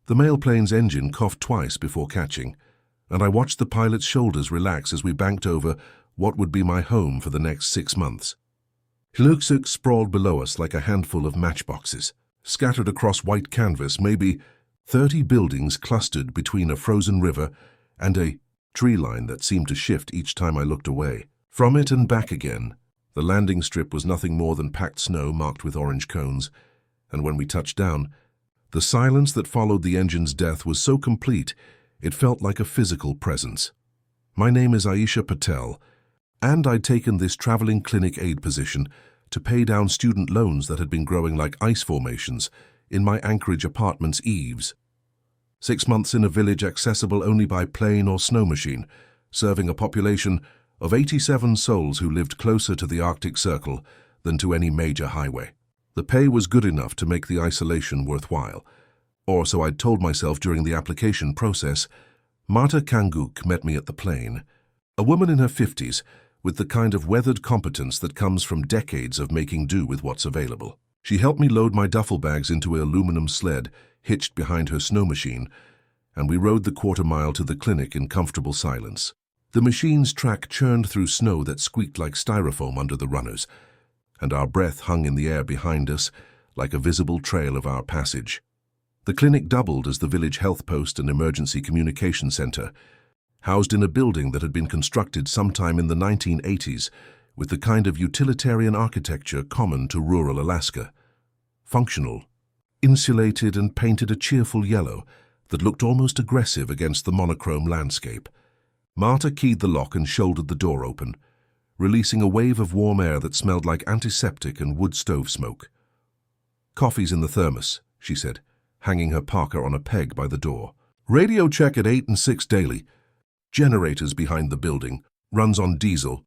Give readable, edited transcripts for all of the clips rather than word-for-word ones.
The mailplane's engine coughed twice before catching, and I watched the pilot's shoulders relax as we banked over what would be my home for the next 6 months. Hilluksuk sprawled below us like a handful of matchboxes, scattered across white canvas, maybe 30 buildings clustered between a frozen river and a tree line that seemed to shift each time I looked away. From it and back again, the landing strip was nothing more than packed snow marked with orange cones, and when we touched down, the silence that followed the engine's death was so complete it felt like a physical presence. My name is Aisha Patel, and I'd taken this traveling clinic aide position to pay down student loans that had been growing like ice formations in my Anchorage apartment's eaves. 6 months in a village accessible only by plane or snow machine, serving a population of 87 souls who lived closer to the Arctic Circle than to any major highway. The pay was good enough to make the isolation worthwhile, or so I'd told myself during the application process. Marta Kanguk met me at the plane, a woman in her 50s with the kind of weathered competence that comes from decades of making do with what's available. She helped me load my duffel bags into an aluminum sled hitched behind her snow machine, and we rode the quarter-mile to the clinic in comfortable silence. The machine's track churned through snow that squeaked like styrofoam under the runners, and our breath hung in the air behind us like a visible trail of our passage. The clinic doubled as the village health post and emergency communication center, housed in a building that had been constructed sometime in the 1980s with the kind of utilitarian architecture common to rural Alaska. Functional, insulated and painted a cheerful yellow that looked almost aggressive against the monochrome landscape. Marta keyed the lock and shouldered the door open, releasing a wave of warm air that smelled like antiseptic and wood stove smoke. "Coffee's in the thermos," she said, hanging her parka on a peg by the door. "Radio check at 8 and 6 daily. Generators behind the building, runs on diesel,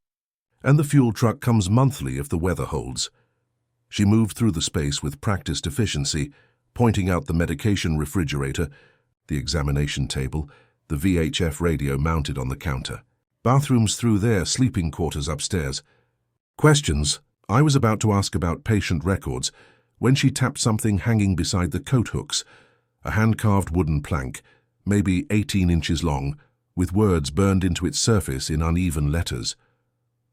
and the fuel truck comes monthly if the weather holds." She moved through the space with practiced efficiency, pointing out the medication refrigerator, the examination table, the VHF radio mounted on the counter. "Bathrooms through there, sleeping quarters upstairs." "Questions?" I was about to ask about patient records when she tapped something hanging beside the coat hooks, a hand-carved wooden plank, maybe 18 inches long, with words burned into its surface in uneven letters.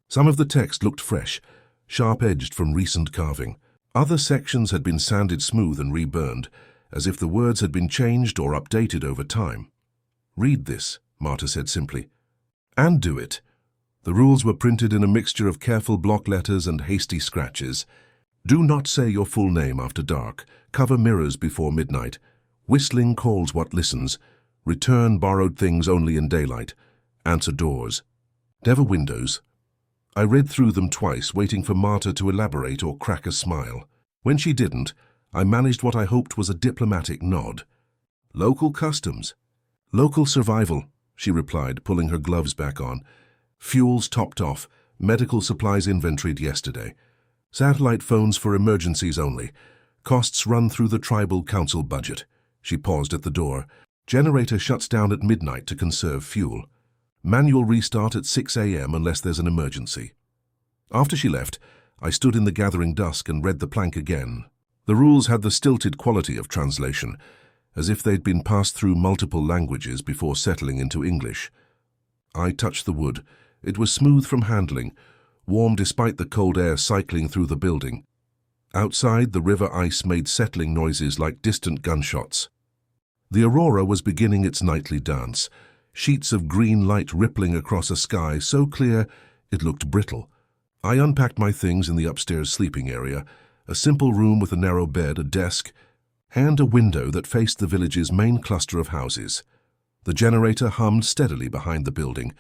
Some of the text looked fresh, sharp-edged from recent carving. Other sections had been sanded smooth and reburned, as if the words had been changed or updated over time. "Read this," Marta said simply, "and do it." The rules were printed in a mixture of careful block letters and hasty scratches. "Do not say your full name after dark. Cover mirrors before midnight. Whistling calls what listens. Return borrowed things only in daylight. Answer doors. Never windows." I read through them twice, waiting for Marta to elaborate or crack a smile. When she didn't, I managed what I hoped was a diplomatic nod. "Local customs." "Local survival," she replied, pulling her gloves back on. "Fuels topped off, medical supplies inventoried yesterday. Satellite phones for emergencies only. Costs run through the tribal council budget." She paused at the door. "Generator shuts down at midnight to conserve fuel. Manual restart at 6 a.m. unless there's an emergency." After she left, I stood in the gathering dusk and read the plank again. The rules had the stilted quality of translation, as if they'd been passed through multiple languages before settling into English. I touched the wood. It was smooth from handling, warm despite the cold air cycling through the building. Outside, the river ice made settling noises like distant gunshots. The aurora was beginning its nightly dance, sheets of green light rippling across a sky so clear it looked brittle. I unpacked my things in the upstairs sleeping area, a simple room with a narrow bed, a desk, and a window that faced the village's main cluster of houses. The generator hummed steadily behind the building,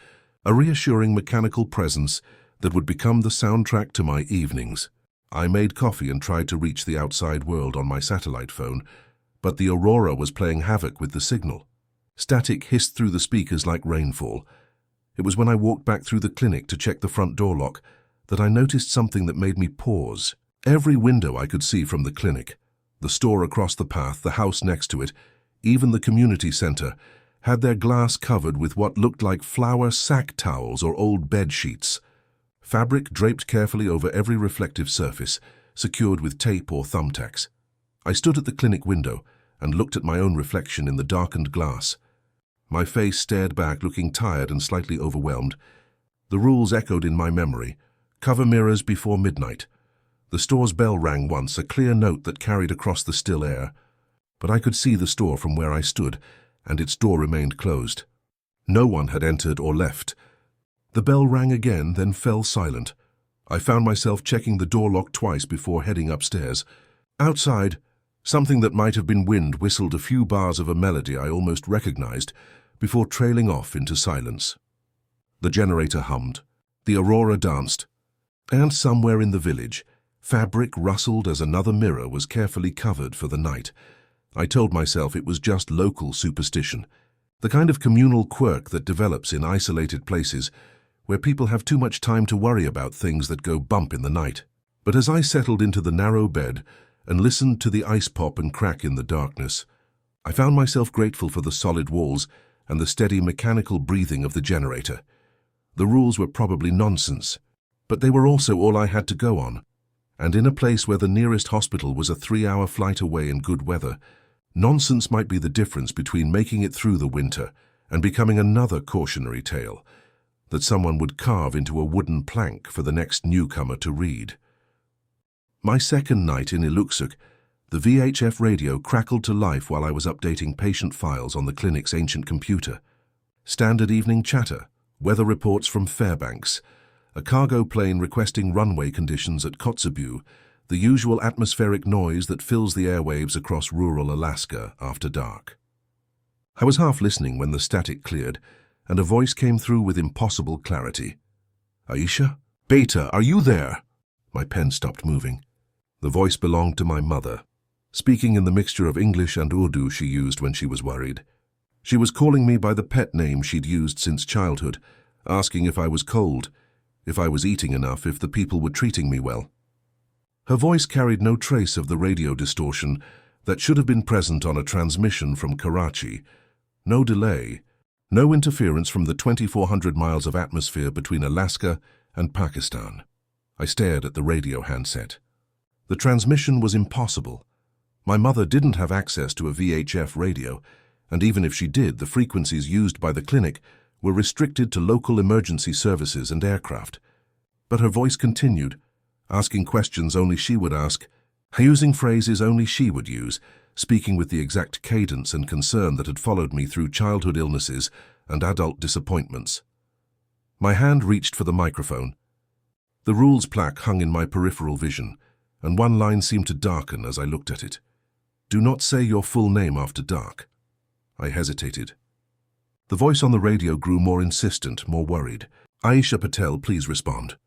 a reassuring mechanical presence that would become the soundtrack to my evenings. I made coffee and tried to reach the outside world on my satellite phone, but the aurora was playing havoc with the signal. Static hissed through the speakers like rainfall. It was when I walked back through the clinic to check the front door lock that I noticed something that made me pause. Every window I could see from the clinic, the store across the path, the house next to it, even the community center, had their glass covered with what looked like flour sack towels or old bed sheets. Fabric draped carefully over every reflective surface, secured with tape or thumbtacks. I stood at the clinic window, and looked at my own reflection in the darkened glass. My face stared back, looking tired and slightly overwhelmed. The rules echoed in my memory. Cover mirrors before midnight. The store's bell rang once, a clear note that carried across the still air. But I could see the store from where I stood, and its door remained closed. No one had entered or left. The bell rang again, then fell silent. I found myself checking the door lock twice before heading upstairs. Outside, something that might have been wind whistled a few bars of a melody I almost recognized before trailing off into silence. The generator hummed. The aurora danced. And somewhere in the village, fabric rustled as another mirror was carefully covered for the night. I told myself it was just local superstition, the kind of communal quirk that develops in isolated places where people have too much time to worry about things that go bump in the night. But as I settled into the narrow bed and listened to the ice pop and crack in the darkness, I found myself grateful for the solid walls and the steady mechanical breathing of the generator. The rules were probably nonsense, but they were also all I had to go on. And in a place where the nearest hospital was a 3-hour flight away in good weather, nonsense might be the difference between making it through the winter and becoming another cautionary tale that someone would carve into a wooden plank for the next newcomer to read. My second night in Iluksuk, the VHF radio crackled to life while I was updating patient files on the clinic's ancient computer. Standard evening chatter, weather reports from Fairbanks, a cargo plane requesting runway conditions at Kotzebue, the usual atmospheric noise that fills the airwaves across rural Alaska after dark. I was half listening when the static cleared, and a voice came through with impossible clarity. "Aisha? Beta, are you there?" My pen stopped moving. The voice belonged to my mother, speaking in the mixture of English and Urdu she used when she was worried. She was calling me by the pet name she'd used since childhood, asking if I was cold, if I was eating enough, if the people were treating me well. Her voice carried no trace of the radio distortion that should have been present on a transmission from Karachi. No delay, no interference from the 2,400 miles of atmosphere between Alaska and Pakistan. I stared at the radio handset. The transmission was impossible. My mother didn't have access to a VHF radio, and even if she did, the frequencies used by the clinic were restricted to local emergency services and aircraft. But her voice continued, asking questions only she would ask, using phrases only she would use, speaking with the exact cadence and concern that had followed me through childhood illnesses and adult disappointments. My hand reached for the microphone. The rules plaque hung in my peripheral vision, and one line seemed to darken as I looked at it. "Do not say your full name after dark." I hesitated. The voice on the radio grew more insistent, more worried. "Aisha Patel, please respond.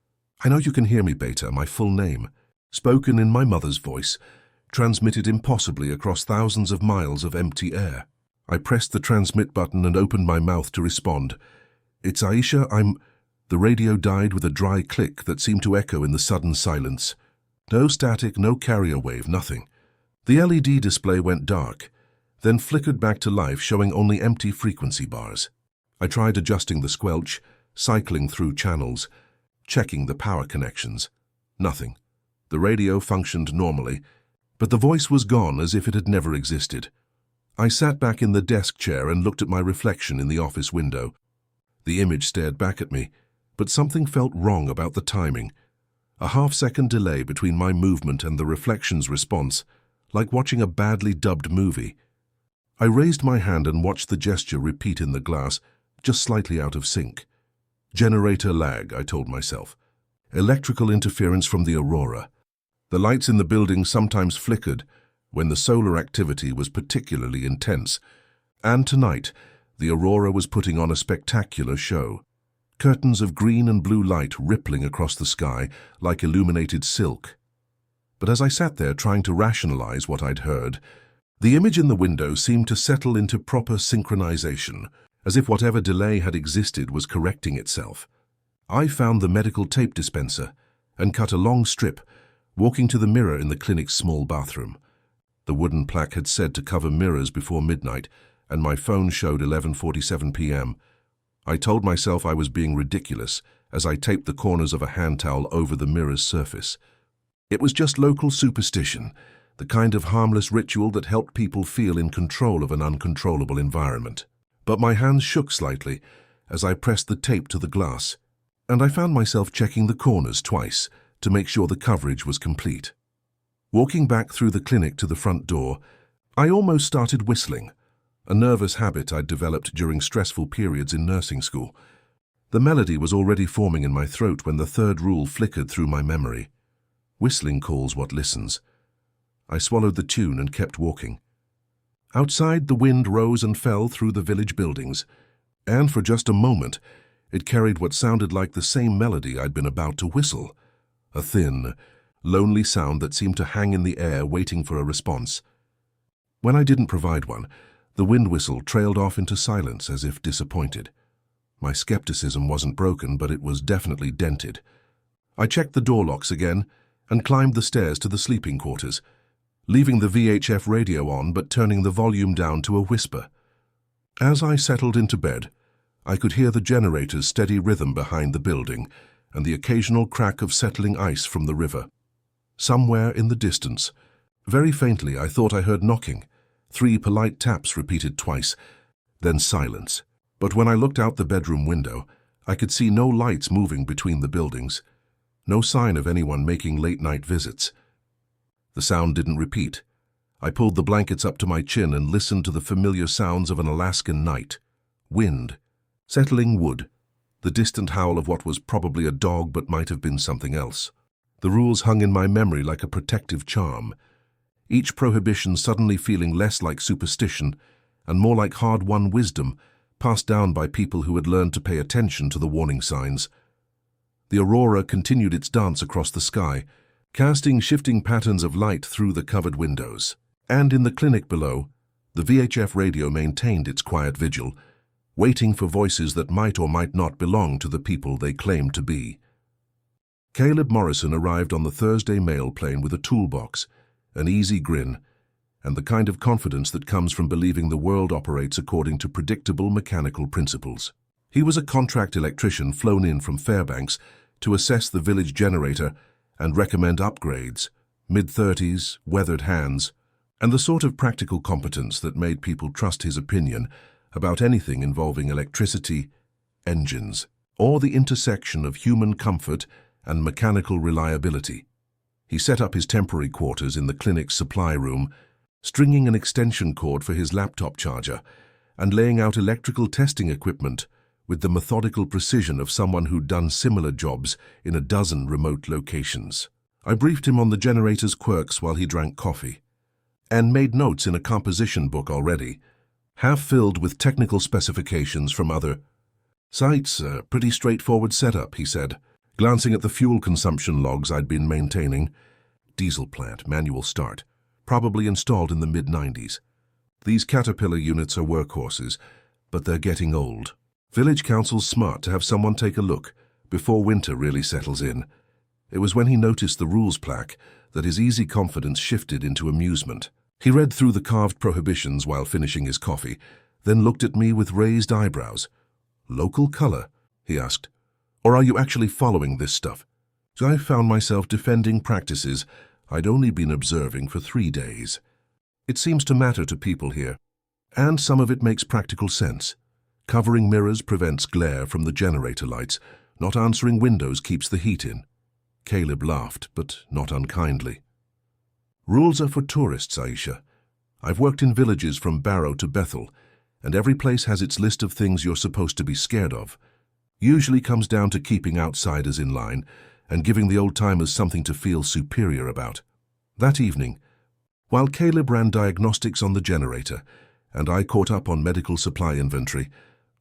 I know you can hear me, Beta, my full name." Spoken in my mother's voice, transmitted impossibly across thousands of miles of empty air. I pressed the transmit button and opened my mouth to respond. "It's Aisha, The radio died with a dry click that seemed to echo in the sudden silence. No static, no carrier wave, nothing. The LED display went dark, then flickered back to life, showing only empty frequency bars. I tried adjusting the squelch, cycling through channels, checking the power connections. Nothing. The radio functioned normally, but the voice was gone as if it had never existed. I sat back in the desk chair and looked at my reflection in the office window. The image stared back at me, but something felt wrong about the timing. A half-second delay between my movement and the reflection's response, like watching a badly dubbed movie. I raised my hand and watched the gesture repeat in the glass, just slightly out of sync. Generator lag, I told myself. Electrical interference from the aurora. The lights in the building sometimes flickered when the solar activity was particularly intense. And tonight, the aurora was putting on a spectacular show. Curtains of green and blue light rippling across the sky like illuminated silk. But as I sat there trying to rationalize what I'd heard, the image in the window seemed to settle into proper synchronization, as if whatever delay had existed was correcting itself. I found the medical tape dispenser and cut a long strip, walking to the mirror in the clinic's small bathroom. The wooden plaque had said to cover mirrors before midnight, and my phone showed 11:47 p.m. I told myself I was being ridiculous as I taped the corners of a hand towel over the mirror's surface. It was just local superstition, the kind of harmless ritual that helped people feel in control of an uncontrollable environment. But my hands shook slightly as I pressed the tape to the glass, and I found myself checking the corners twice to make sure the coverage was complete. Walking back through the clinic to the front door, I almost started whistling, a nervous habit I'd developed during stressful periods in nursing school. The melody was already forming in my throat when the third rule flickered through my memory. Whistling calls what listens. I swallowed the tune and kept walking. Outside, the wind rose and fell through the village buildings, and for just a moment, it carried what sounded like the same melody I'd been about to whistle, a thin, lonely sound that seemed to hang in the air waiting for a response. When I didn't provide one, the wind whistle trailed off into silence as if disappointed. My skepticism wasn't broken, but it was definitely dented. I checked the door locks again and climbed the stairs to the sleeping quarters, leaving the VHF radio on but turning the volume down to a whisper. As I settled into bed, I could hear the generator's steady rhythm behind the building and the occasional crack of settling ice from the river. Somewhere in the distance, very faintly, I thought I heard knocking. 3 polite taps repeated twice, then silence. But when I looked out the bedroom window, I could see no lights moving between the buildings, no sign of anyone making late-night visits. The sound didn't repeat. I pulled the blankets up to my chin and listened to the familiar sounds of an Alaskan night. Wind, settling wood, the distant howl of what was probably a dog but might have been something else. The rules hung in my memory like a protective charm, each prohibition suddenly feeling less like superstition and more like hard-won wisdom passed down by people who had learned to pay attention to the warning signs. The aurora continued its dance across the sky, casting shifting patterns of light through the covered windows. And in the clinic below, the VHF radio maintained its quiet vigil, waiting for voices that might or might not belong to the people they claimed to be. Caleb Morrison arrived on the Thursday mail plane with a toolbox, an easy grin, and the kind of confidence that comes from believing the world operates according to predictable mechanical principles. He was a contract electrician flown in from Fairbanks to assess the village generator and recommend upgrades, mid-30s, weathered hands, and the sort of practical competence that made people trust his opinion about anything involving electricity, engines, or the intersection of human comfort and mechanical reliability. He set up his temporary quarters in the clinic's supply room, stringing an extension cord for his laptop charger and laying out electrical testing equipment with the methodical precision of someone who'd done similar jobs in a dozen remote locations. I briefed him on the generator's quirks while he drank coffee, and made notes in a composition book already, half filled with technical specifications from other sites. A pretty straightforward setup, he said, glancing at the fuel consumption logs I'd been maintaining. Diesel plant, manual start, probably installed in the mid-90s. These Caterpillar units are workhorses, but they're getting old. Village Council's smart to have someone take a look before winter really settles in. It was when he noticed the rules plaque that his easy confidence shifted into amusement. He read through the carved prohibitions while finishing his coffee, then looked at me with raised eyebrows. "Local color?" he asked. "Or are you actually following this stuff?" So I found myself defending practices I'd only been observing for 3 days. It seems to matter to people here, and some of it makes practical sense. Covering mirrors prevents glare from the generator lights. Not answering windows keeps the heat in. Caleb laughed, but not unkindly. "Rules are for tourists, Aisha. I've worked in villages from Barrow to Bethel, and every place has its list of things you're supposed to be scared of. Usually comes down to keeping outsiders in line and giving the old-timers something to feel superior about." That evening, while Caleb ran diagnostics on the generator and I caught up on medical supply inventory,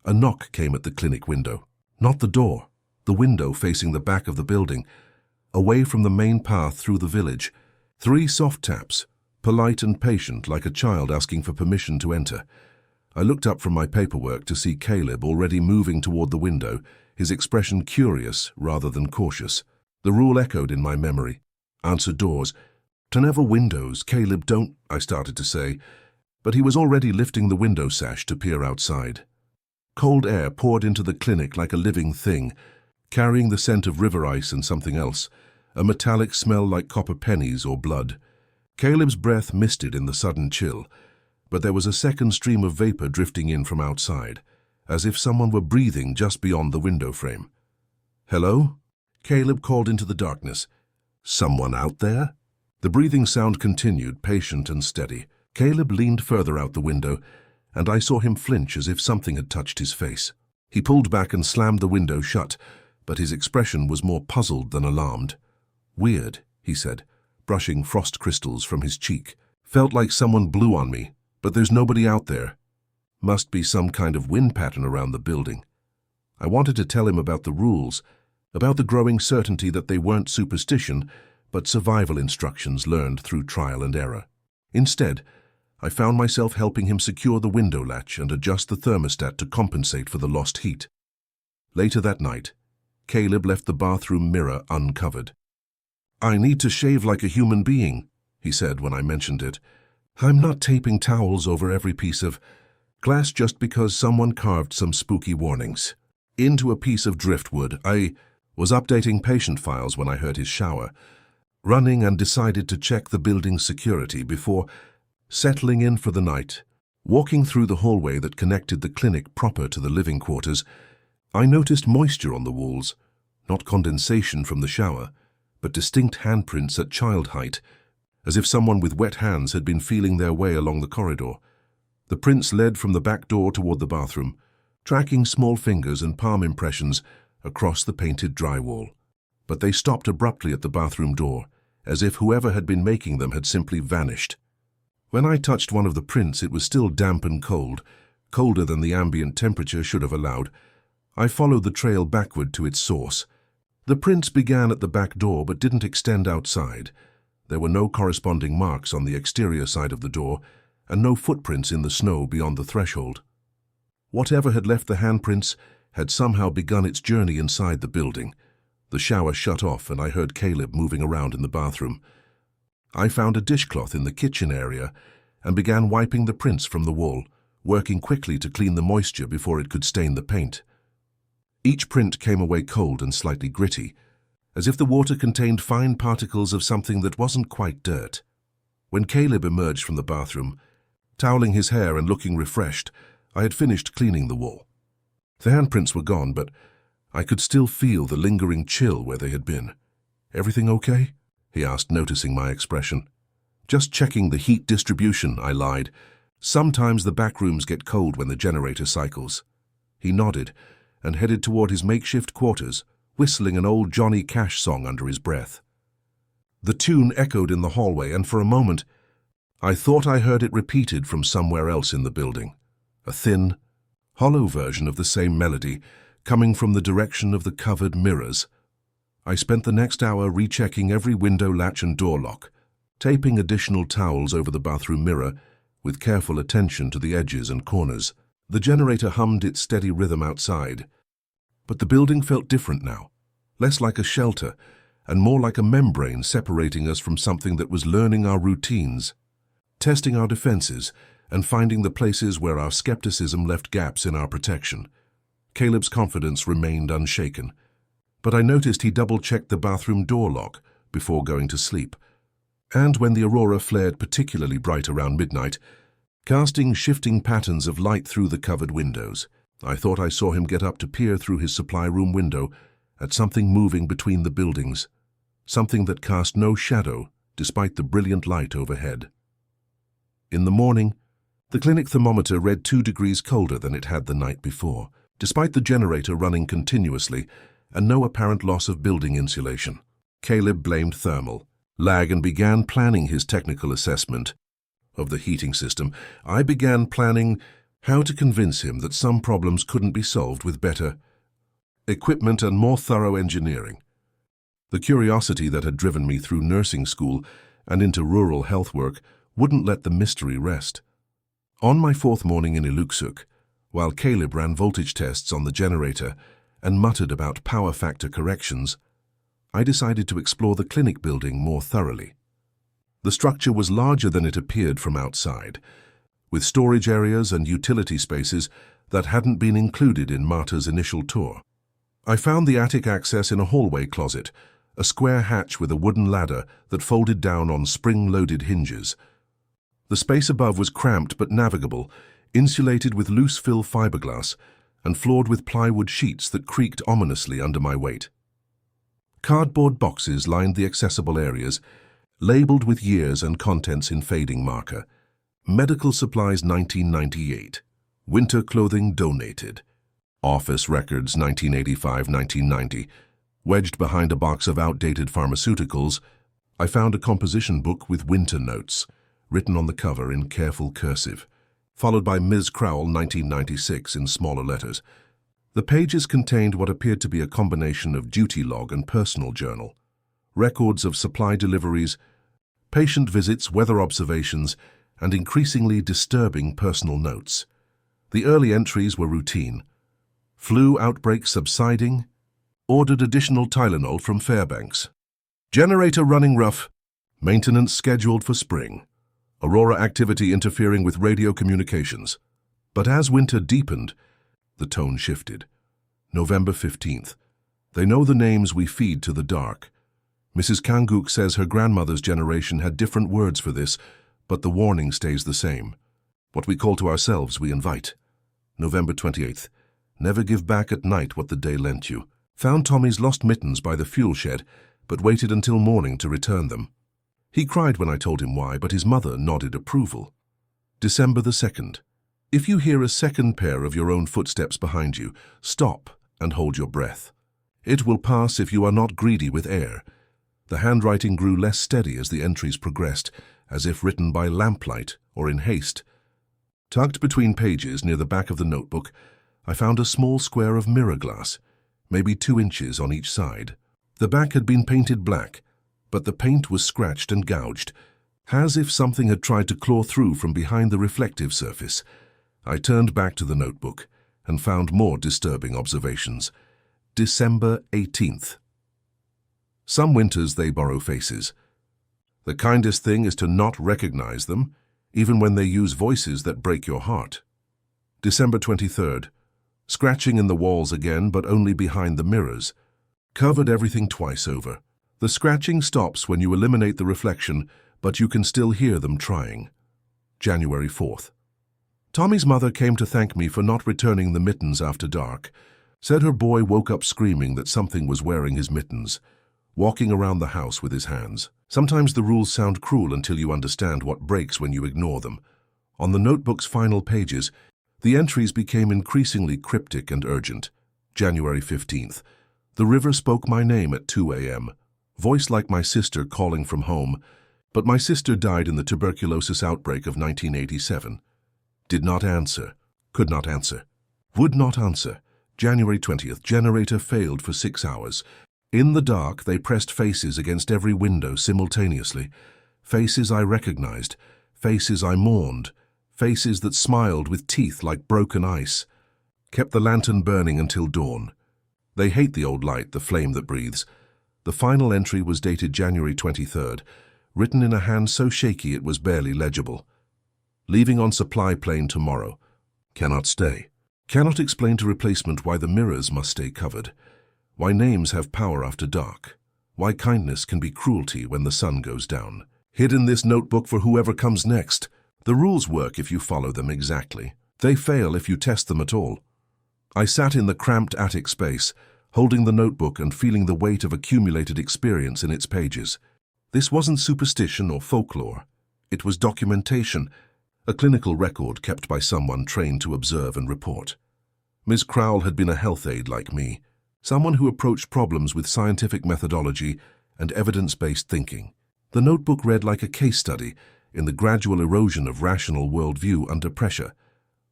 a knock came at the clinic window. Not the door, the window facing the back of the building, away from the main path through the village. 3 soft taps, polite and patient like a child asking for permission to enter. I looked up from my paperwork to see Caleb already moving toward the window, his expression curious rather than cautious. The rule echoed in my memory. "Answer doors. To never windows, Caleb, don't," I started to say, but he was already lifting the window sash to peer outside. Cold air poured into the clinic like a living thing, carrying the scent of river ice and something else, a metallic smell like copper pennies or blood. Caleb's breath misted in the sudden chill, but there was a second stream of vapor drifting in from outside, as if someone were breathing just beyond the window frame. "Hello?" Caleb called into the darkness. "Someone out there?" The breathing sound continued, patient and steady. Caleb leaned further out the window, and I saw him flinch as if something had touched his face. He pulled back and slammed the window shut, but his expression was more puzzled than alarmed. "Weird," he said, brushing frost crystals from his cheek. "Felt like someone blew on me, but there's nobody out there. Must be some kind of wind pattern around the building." I wanted to tell him about the rules, about the growing certainty that they weren't superstition, but survival instructions learned through trial and error. Instead, I found myself helping him secure the window latch and adjust the thermostat to compensate for the lost heat. Later that night, Caleb left the bathroom mirror uncovered. "I need to shave like a human being," he said when I mentioned it. "I'm not taping towels over every piece of glass just because someone carved some spooky warnings into a piece of driftwood." I was updating patient files when I heard his shower running and decided to check the building's security before settling in for the night. Walking through the hallway that connected the clinic proper to the living quarters, I noticed moisture on the walls, not condensation from the shower, but distinct handprints at child height, as if someone with wet hands had been feeling their way along the corridor. The prints led from the back door toward the bathroom, tracking small fingers and palm impressions across the painted drywall. But they stopped abruptly at the bathroom door, as if whoever had been making them had simply vanished. When I touched one of the prints, it was still damp and cold, colder than the ambient temperature should have allowed. I followed the trail backward to its source. The prints began at the back door but didn't extend outside. There were no corresponding marks on the exterior side of the door, and no footprints in the snow beyond the threshold. Whatever had left the handprints had somehow begun its journey inside the building. The shower shut off, and I heard Caleb moving around in the bathroom. I found a dishcloth in the kitchen area and began wiping the prints from the wall, working quickly to clean the moisture before it could stain the paint. Each print came away cold and slightly gritty, as if the water contained fine particles of something that wasn't quite dirt. When Caleb emerged from the bathroom, toweling his hair and looking refreshed, I had finished cleaning the wall. The handprints were gone, but I could still feel the lingering chill where they had been. "Everything okay?" he asked, noticing my expression. "Just checking the heat distribution," I lied. "Sometimes the back rooms get cold when the generator cycles." He nodded and headed toward his makeshift quarters, whistling an old Johnny Cash song under his breath. The tune echoed in the hallway, and for a moment, I thought I heard it repeated from somewhere else in the building. A thin, hollow version of the same melody, coming from the direction of the covered mirrors. I spent the next hour rechecking every window latch and door lock, taping additional towels over the bathroom mirror, with careful attention to the edges and corners. The generator hummed its steady rhythm outside, but the building felt different now, less like a shelter and more like a membrane separating us from something that was learning our routines, testing our defenses, and finding the places where our skepticism left gaps in our protection. Caleb's confidence remained unshaken, but I noticed he double-checked the bathroom door lock before going to sleep. And when the aurora flared particularly bright around midnight, casting shifting patterns of light through the covered windows, I thought I saw him get up to peer through his supply room window at something moving between the buildings, something that cast no shadow despite the brilliant light overhead. In the morning, the clinic thermometer read 2 degrees colder than it had the night before, despite the generator running continuously and no apparent loss of building insulation. Caleb blamed thermal lag and began planning his technical assessment of the heating system. I began planning how to convince him that some problems couldn't be solved with better equipment and more thorough engineering. The curiosity that had driven me through nursing school and into rural health work wouldn't let the mystery rest. On my 4th morning in Iluksuk, while Caleb ran voltage tests on the generator and muttered about power factor corrections, I decided to explore the clinic building more thoroughly. The structure was larger than it appeared from outside, with storage areas and utility spaces that hadn't been included in Marta's initial tour. I found the attic access in a hallway closet, a square hatch with a wooden ladder that folded down on spring-loaded hinges. The space above was cramped but navigable, insulated with loose-fill fiberglass, and floored with plywood sheets that creaked ominously under my weight. Cardboard boxes lined the accessible areas, labeled with years and contents in fading marker. Medical supplies 1998. Winter clothing donated. Office records 1985-1990. Wedged behind a box of outdated pharmaceuticals, I found a composition book with winter notes, written on the cover in careful cursive, followed by Ms. Crowell 1996 in smaller letters. The pages contained what appeared to be a combination of duty log and personal journal, records of supply deliveries, patient visits, weather observations, and increasingly disturbing personal notes. The early entries were routine. Flu outbreak subsiding. Ordered additional Tylenol from Fairbanks. Generator running rough. Maintenance scheduled for spring. Aurora activity interfering with radio communications. But as winter deepened, the tone shifted. November 15th. They know the names we feed to the dark. Mrs. Kanguk says her grandmother's generation had different words for this, but the warning stays the same. What we call to ourselves, we invite. November 28th. Never give back at night what the day lent you. Found Tommy's lost mittens by the fuel shed, but waited until morning to return them. He cried when I told him why, but his mother nodded approval. December the 2nd. If you hear a second pair of your own footsteps behind you, stop and hold your breath. It will pass if you are not greedy with air. The handwriting grew less steady as the entries progressed, as if written by lamplight or in haste. Tucked between pages near the back of the notebook, I found a small square of mirror glass, maybe 2 inches on each side. The back had been painted black, but the paint was scratched and gouged, as if something had tried to claw through from behind the reflective surface. I turned back to the notebook and found more disturbing observations. December 18th. Some winters they borrow faces. The kindest thing is to not recognize them, even when they use voices that break your heart. December 23rd. Scratching in the walls again, but only behind the mirrors. Covered everything twice over. The scratching stops when you eliminate the reflection, but you can still hear them trying. January 4th. Tommy's mother came to thank me for not returning the mittens after dark. Said her boy woke up screaming that something was wearing his mittens, walking around the house with his hands. Sometimes the rules sound cruel until you understand what breaks when you ignore them. On the notebook's final pages, the entries became increasingly cryptic and urgent. January 15th. The river spoke my name at 2 a.m., voice like my sister calling from home, but my sister died in the tuberculosis outbreak of 1987. Did not answer, could not answer, would not answer. January 20th. Generator failed for 6 hours. In the dark, they pressed faces against every window simultaneously. Faces I recognized, faces I mourned, faces that smiled with teeth like broken ice. Kept the lantern burning until dawn. They hate the old light, the flame that breathes. The final entry was dated January 23rd, written in a hand so shaky it was barely legible. Leaving on supply plane tomorrow. Cannot stay. Cannot explain to replacement why the mirrors must stay covered. Why names have power after dark. Why kindness can be cruelty when the sun goes down. Hid in this notebook for whoever comes next. The rules work if you follow them exactly. They fail if you test them at all. I sat in the cramped attic space, holding the notebook and feeling the weight of accumulated experience in its pages. This wasn't superstition or folklore. It was documentation, a clinical record kept by someone trained to observe and report. Ms. Crowell had been a health aide like me, someone who approached problems with scientific methodology and evidence-based thinking. The notebook read like a case study in the gradual erosion of rational worldview under pressure,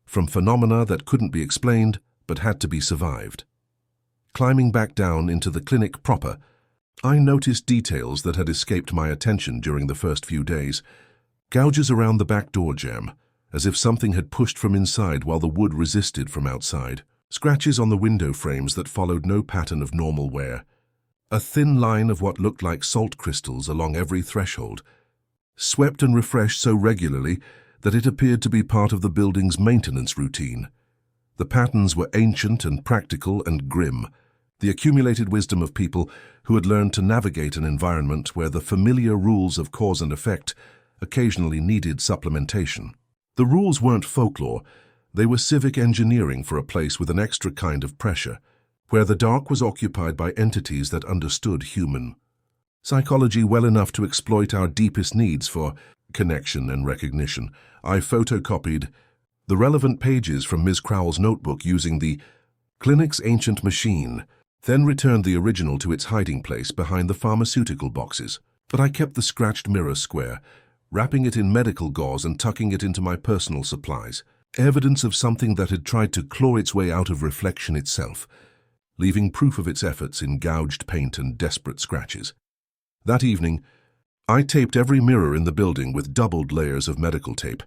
from phenomena that couldn't be explained but had to be survived. Climbing back down into the clinic proper, I noticed details that had escaped my attention during the first few days. Gouges around the back door jamb, as if something had pushed from inside while the wood resisted from outside. Scratches on the window frames that followed no pattern of normal wear. A thin line of what looked like salt crystals along every threshold, swept and refreshed so regularly that it appeared to be part of the building's maintenance routine. The patterns were ancient and practical and grim, the accumulated wisdom of people who had learned to navigate an environment where the familiar rules of cause and effect occasionally needed supplementation. The rules weren't folklore, they were civic engineering for a place with an extra kind of pressure, where the dark was occupied by entities that understood human psychology well enough to exploit our deepest needs for connection and recognition. I photocopied the relevant pages from Ms. Crowell's notebook using the clinic's ancient machine, then returned the original to its hiding place behind the pharmaceutical boxes. But I kept the scratched mirror square, wrapping it in medical gauze and tucking it into my personal supplies, evidence of something that had tried to claw its way out of reflection itself, leaving proof of its efforts in gouged paint and desperate scratches. That evening, I taped every mirror in the building with doubled layers of medical tape,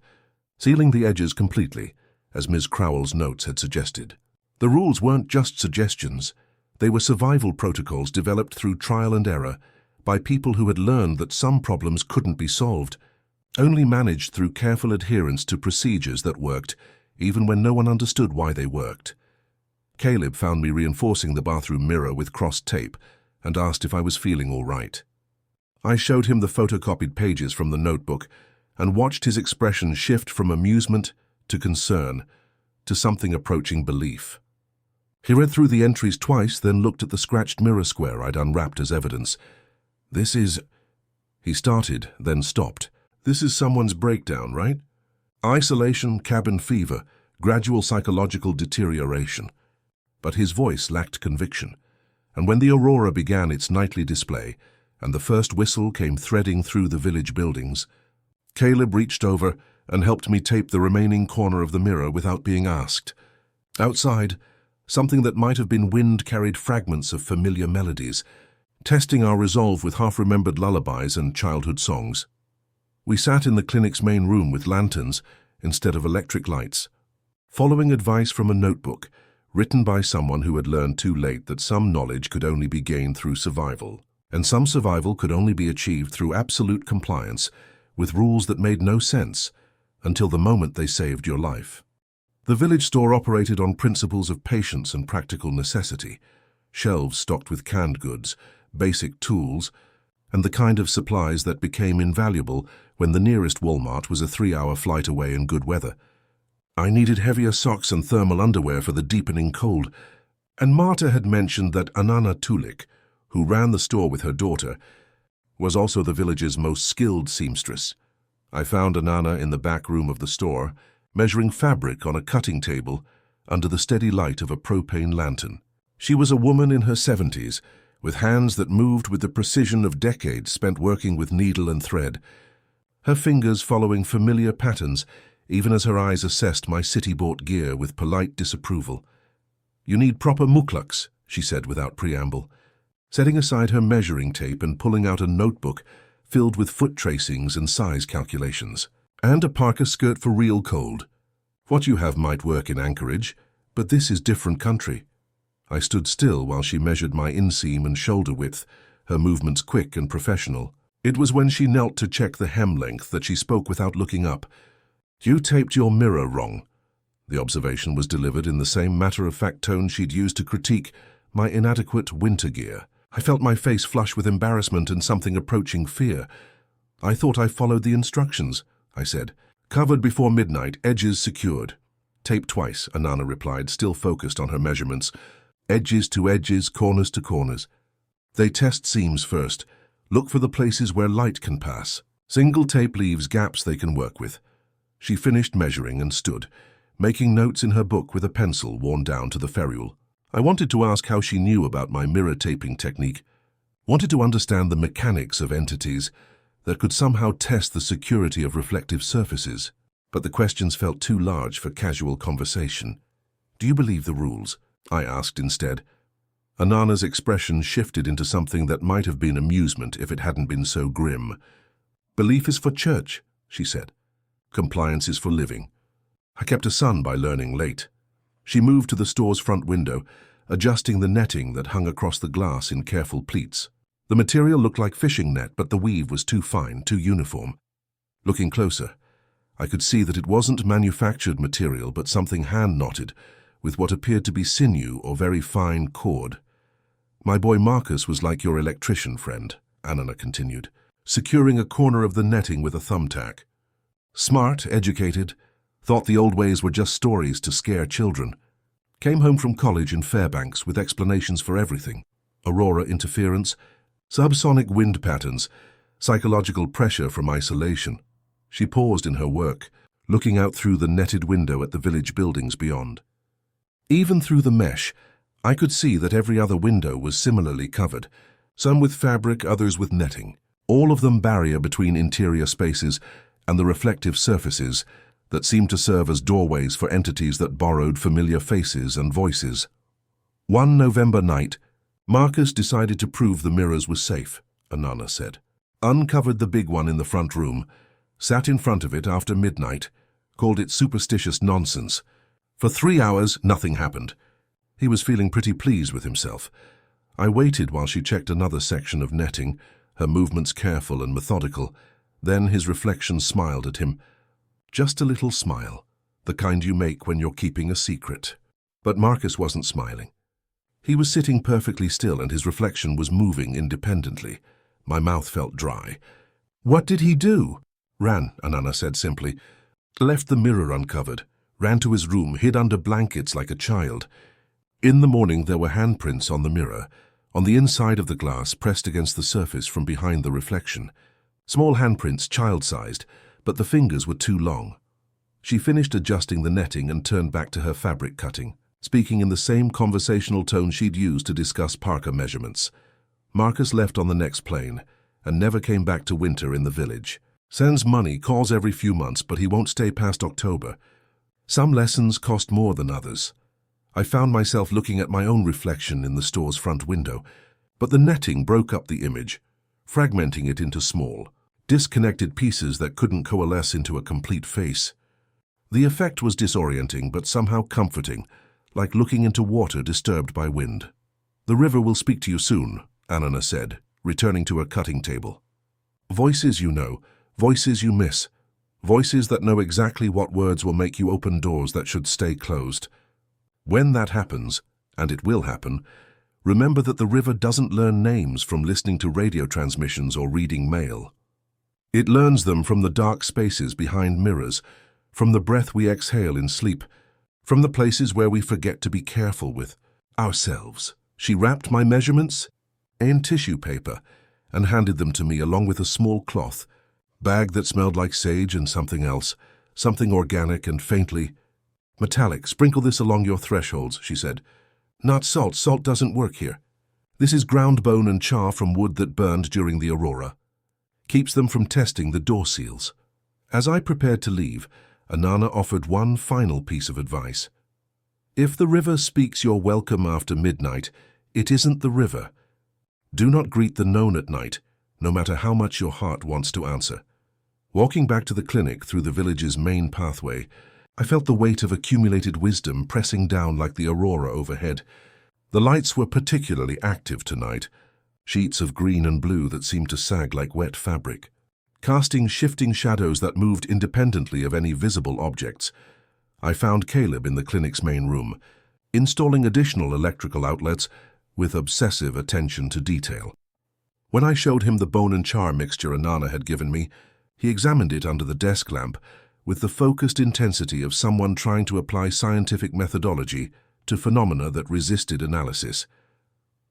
sealing the edges completely, as Ms. Crowell's notes had suggested. The rules weren't just suggestions, they were survival protocols developed through trial and error by people who had learned that some problems couldn't be solved, only managed through careful adherence to procedures that worked, even when no one understood why they worked. Caleb found me reinforcing the bathroom mirror with crossed tape and asked if I was feeling all right. I showed him the photocopied pages from the notebook and watched his expression shift from amusement to concern to something approaching belief. He read through the entries twice, then looked at the scratched mirror square I'd unwrapped as evidence. "This is—" He started, then stopped. "This is someone's breakdown, right? Isolation, cabin fever, gradual psychological deterioration." But his voice lacked conviction, and when the aurora began its nightly display, and the first whistle came threading through the village buildings, Caleb reached over and helped me tape the remaining corner of the mirror without being asked. Outside, something that might have been wind carried fragments of familiar melodies, testing our resolve with half-remembered lullabies and childhood songs. We sat in the clinic's main room with lanterns instead of electric lights, following advice from a notebook written by someone who had learned too late that some knowledge could only be gained through survival, and some survival could only be achieved through absolute compliance with rules that made no sense until the moment they saved your life. The village store operated on principles of patience and practical necessity, shelves stocked with canned goods, basic tools, and the kind of supplies that became invaluable when the nearest Walmart was a 3-hour flight away in good weather. I needed heavier socks and thermal underwear for the deepening cold, and Marta had mentioned that Anana Tulik, who ran the store with her daughter, was also the village's most skilled seamstress. I found Anana in the back room of the store, measuring fabric on a cutting table under the steady light of a propane lantern. She was a woman in her 70s, with hands that moved with the precision of decades spent working with needle and thread, her fingers following familiar patterns even as her eyes assessed my city-bought gear with polite disapproval. "You need proper muklaks," she said without preamble, setting aside her measuring tape and pulling out a notebook filled with foot tracings and size calculations. "And a parka skirt for real cold. What you have might work in Anchorage, but this is different country." I stood still while she measured my inseam and shoulder width, her movements quick and professional. It was when she knelt to check the hem length that she spoke without looking up. "You taped your mirror wrong." The observation was delivered in the same matter-of-fact tone she'd used to critique my inadequate winter gear. I felt my face flush with embarrassment and something approaching fear. "I thought I followed the instructions," I said. "Covered before midnight, edges secured." "Tape twice," Anana replied, still focused on her measurements. "Edges to edges, corners to corners. They test seams first. Look for the places where light can pass. Single tape leaves gaps they can work with." She finished measuring and stood, making notes in her book with a pencil worn down to the ferrule. I wanted to ask how she knew about my mirror taping technique, wanted to understand the mechanics of entities that could somehow test the security of reflective surfaces, but the questions felt too large for casual conversation. "Do you believe the rules?" I asked instead. Anana's expression shifted into something that might have been amusement if it hadn't been so grim. "Belief is for church," she said. "Compliance is for living. I kept a son by learning late." She moved to the store's front window, adjusting the netting that hung across the glass in careful pleats. The material looked like fishing net, but the weave was too fine, too uniform. Looking closer, I could see that it wasn't manufactured material, but something hand-knotted, with what appeared to be sinew or very fine cord. My boy Marcus was like your electrician friend, Anana continued, securing a corner of the netting with a thumbtack. Smart, educated, thought the old ways were just stories to scare children. Came home from college in Fairbanks with explanations for everything. Aurora interference, subsonic wind patterns, psychological pressure from isolation. She paused in her work, looking out through the netted window at the village buildings beyond. Even through the mesh, I could see that every other window was similarly covered, some with fabric, others with netting, all of them barrier between interior spaces and the reflective surfaces that seemed to serve as doorways for entities that borrowed familiar faces and voices. One November night, Marcus decided to prove the mirrors were safe, Anana said. Uncovered the big one in the front room, sat in front of it after midnight, called it superstitious nonsense. For 3 hours, nothing happened. He was feeling pretty pleased with himself. I waited while she checked another section of netting, her movements careful and methodical. Then his reflection smiled at him. Just a little smile, the kind you make when you're keeping a secret. But Marcus wasn't smiling. He was sitting perfectly still and his reflection was moving independently. My mouth felt dry. What did he do? Ran, Anana said simply. Left the mirror uncovered. Ran to his room, hid under blankets like a child. In the morning there were handprints on the mirror, on the inside of the glass pressed against the surface from behind the reflection. Small handprints, child-sized, but the fingers were too long. She finished adjusting the netting and turned back to her fabric cutting, speaking in the same conversational tone she'd used to discuss Parker measurements. Marcus left on the next plane and never came back to winter in the village. Sends money, calls every few months, but he won't stay past October. Some lessons cost more than others. I found myself looking at my own reflection in the store's front window, but the netting broke up the image, fragmenting it into small, disconnected pieces that couldn't coalesce into a complete face. The effect was disorienting but somehow comforting, like looking into water disturbed by wind. The river will speak to you soon, Anana said, returning to her cutting table. Voices you know, voices you miss, voices that know exactly what words will make you open doors that should stay closed. When that happens, and it will happen, remember that the river doesn't learn names from listening to radio transmissions or reading mail. It learns them from the dark spaces behind mirrors, from the breath we exhale in sleep, from the places where we forget to be careful with ourselves. She wrapped my measurements in tissue paper and handed them to me along with a small cloth, bag that smelled like sage and something else, something organic and faintly metallic. Sprinkle this along your thresholds, she said. Not salt. Salt doesn't work here. This is ground bone and char from wood that burned during the aurora. Keeps them from testing the door seals. As I prepared to leave, Anana offered one final piece of advice. If the river speaks your welcome after midnight, it isn't the river. Do not greet the known at night, no matter how much your heart wants to answer. Walking back to the clinic through the village's main pathway, I felt the weight of accumulated wisdom pressing down like the aurora overhead. The lights were particularly active tonight, sheets of green and blue that seemed to sag like wet fabric, casting shifting shadows that moved independently of any visible objects. I found Caleb in the clinic's main room, installing additional electrical outlets with obsessive attention to detail. When I showed him the bone and char mixture Anana had given me, he examined it under the desk lamp with the focused intensity of someone trying to apply scientific methodology to phenomena that resisted analysis.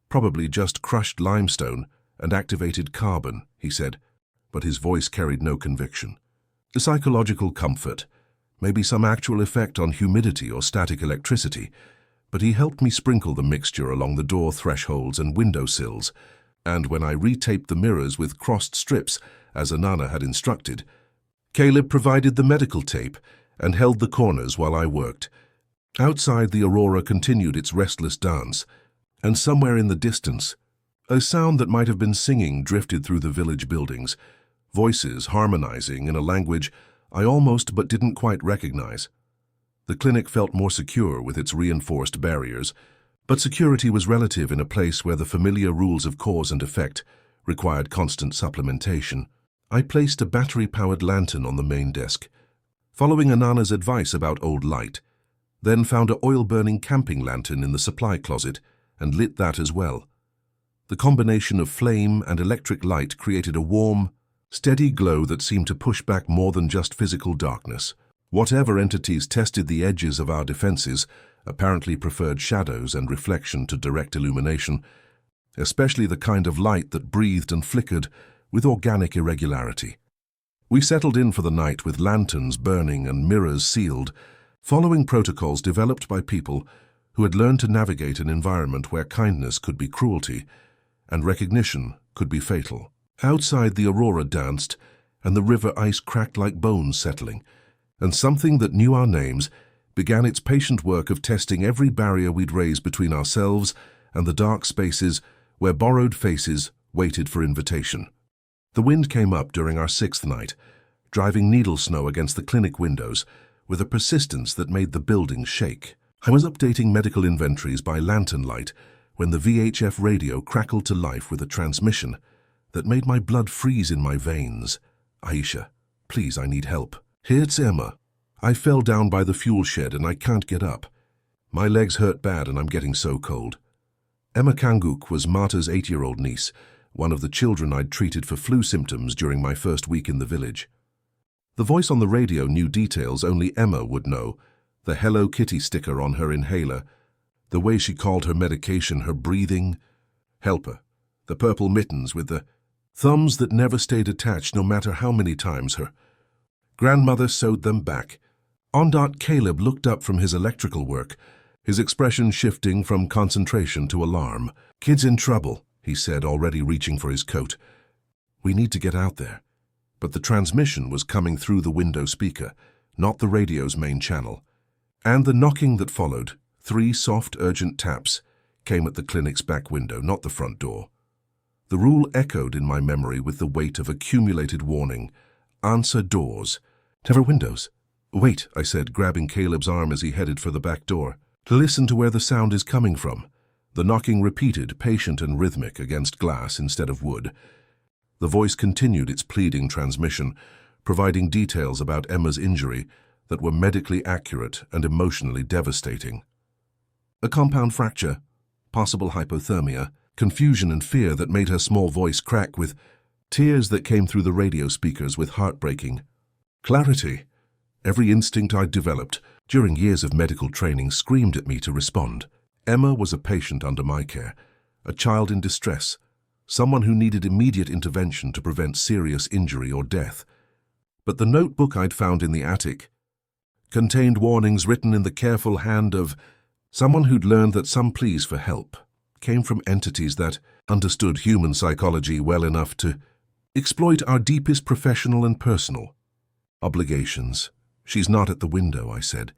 Probably just crushed limestone and activated carbon, he said, but his voice carried no conviction. The psychological comfort, maybe some actual effect on humidity or static electricity, but he helped me sprinkle the mixture along the door thresholds and window sills, and when I retaped the mirrors with crossed strips, as Anana had instructed, Caleb provided the medical tape and held the corners while I worked. Outside, the aurora continued its restless dance, and somewhere in the distance, a sound that might have been singing drifted through the village buildings, voices harmonizing in a language I almost but didn't quite recognize. The clinic felt more secure with its reinforced barriers, but security was relative in a place where the familiar rules of cause and effect required constant supplementation. I placed a battery-powered lantern on the main desk, following Anana's advice about old light, then found an oil-burning camping lantern in the supply closet and lit that as well. The combination of flame and electric light created a warm, steady glow that seemed to push back more than just physical darkness. Whatever entities tested the edges of our defenses apparently preferred shadows and reflection to direct illumination, especially the kind of light that breathed and flickered with organic irregularity. We settled in for the night with lanterns burning and mirrors sealed, following protocols developed by people who had learned to navigate an environment where kindness could be cruelty and recognition could be fatal. Outside, the aurora danced, and the river ice cracked like bones settling, and something that knew our names began its patient work of testing every barrier we'd raised between ourselves and the dark spaces where borrowed faces waited for invitation. The wind came up during our 6th night, driving needle snow against the clinic windows with a persistence that made the building shake. I was updating medical inventories by lantern light when the VHF radio crackled to life with a transmission that made my blood freeze in my veins. "Aisha, please, I need help." "Here's Emma. I fell down by the fuel shed and I can't get up. My legs hurt bad and I'm getting so cold." Emma Kanguk was Marta's 8-year-old niece, one of the children I'd treated for flu symptoms during my first week in the village. The voice on the radio knew details only Emma would know: the Hello Kitty sticker on her inhaler, the way she called her medication her breathing helper, the purple mittens with the thumbs that never stayed attached no matter how many times her grandmother sewed them back. Caleb looked up from his electrical work, his expression shifting from concentration to alarm. "Kid's in trouble," he said, already reaching for his coat. "We need to get out there." But the transmission was coming through the window speaker, not the radio's main channel. And the knocking that followed, 3 soft, urgent taps, came at the clinic's back window, not the front door. The rule echoed in my memory with the weight of accumulated warning. "Answer doors, never windows." "Wait," I said, grabbing Caleb's arm as he headed for the back door. "Listen to where the sound is coming from." The knocking repeated, patient and rhythmic, against glass instead of wood. The voice continued its pleading transmission, providing details about Emma's injury that were medically accurate and emotionally devastating. A compound fracture, possible hypothermia, confusion and fear that made her small voice crack, with tears that came through the radio speakers with heartbreaking clarity. Every instinct I'd developed during years of medical training screamed at me to respond. Emma was a patient under my care, a child in distress, someone who needed immediate intervention to prevent serious injury or death. But the notebook I'd found in the attic contained warnings written in the careful hand of someone who'd learned that some pleas for help came from entities that understood human psychology well enough to exploit our deepest professional and personal obligations. "She's not at the window," I said,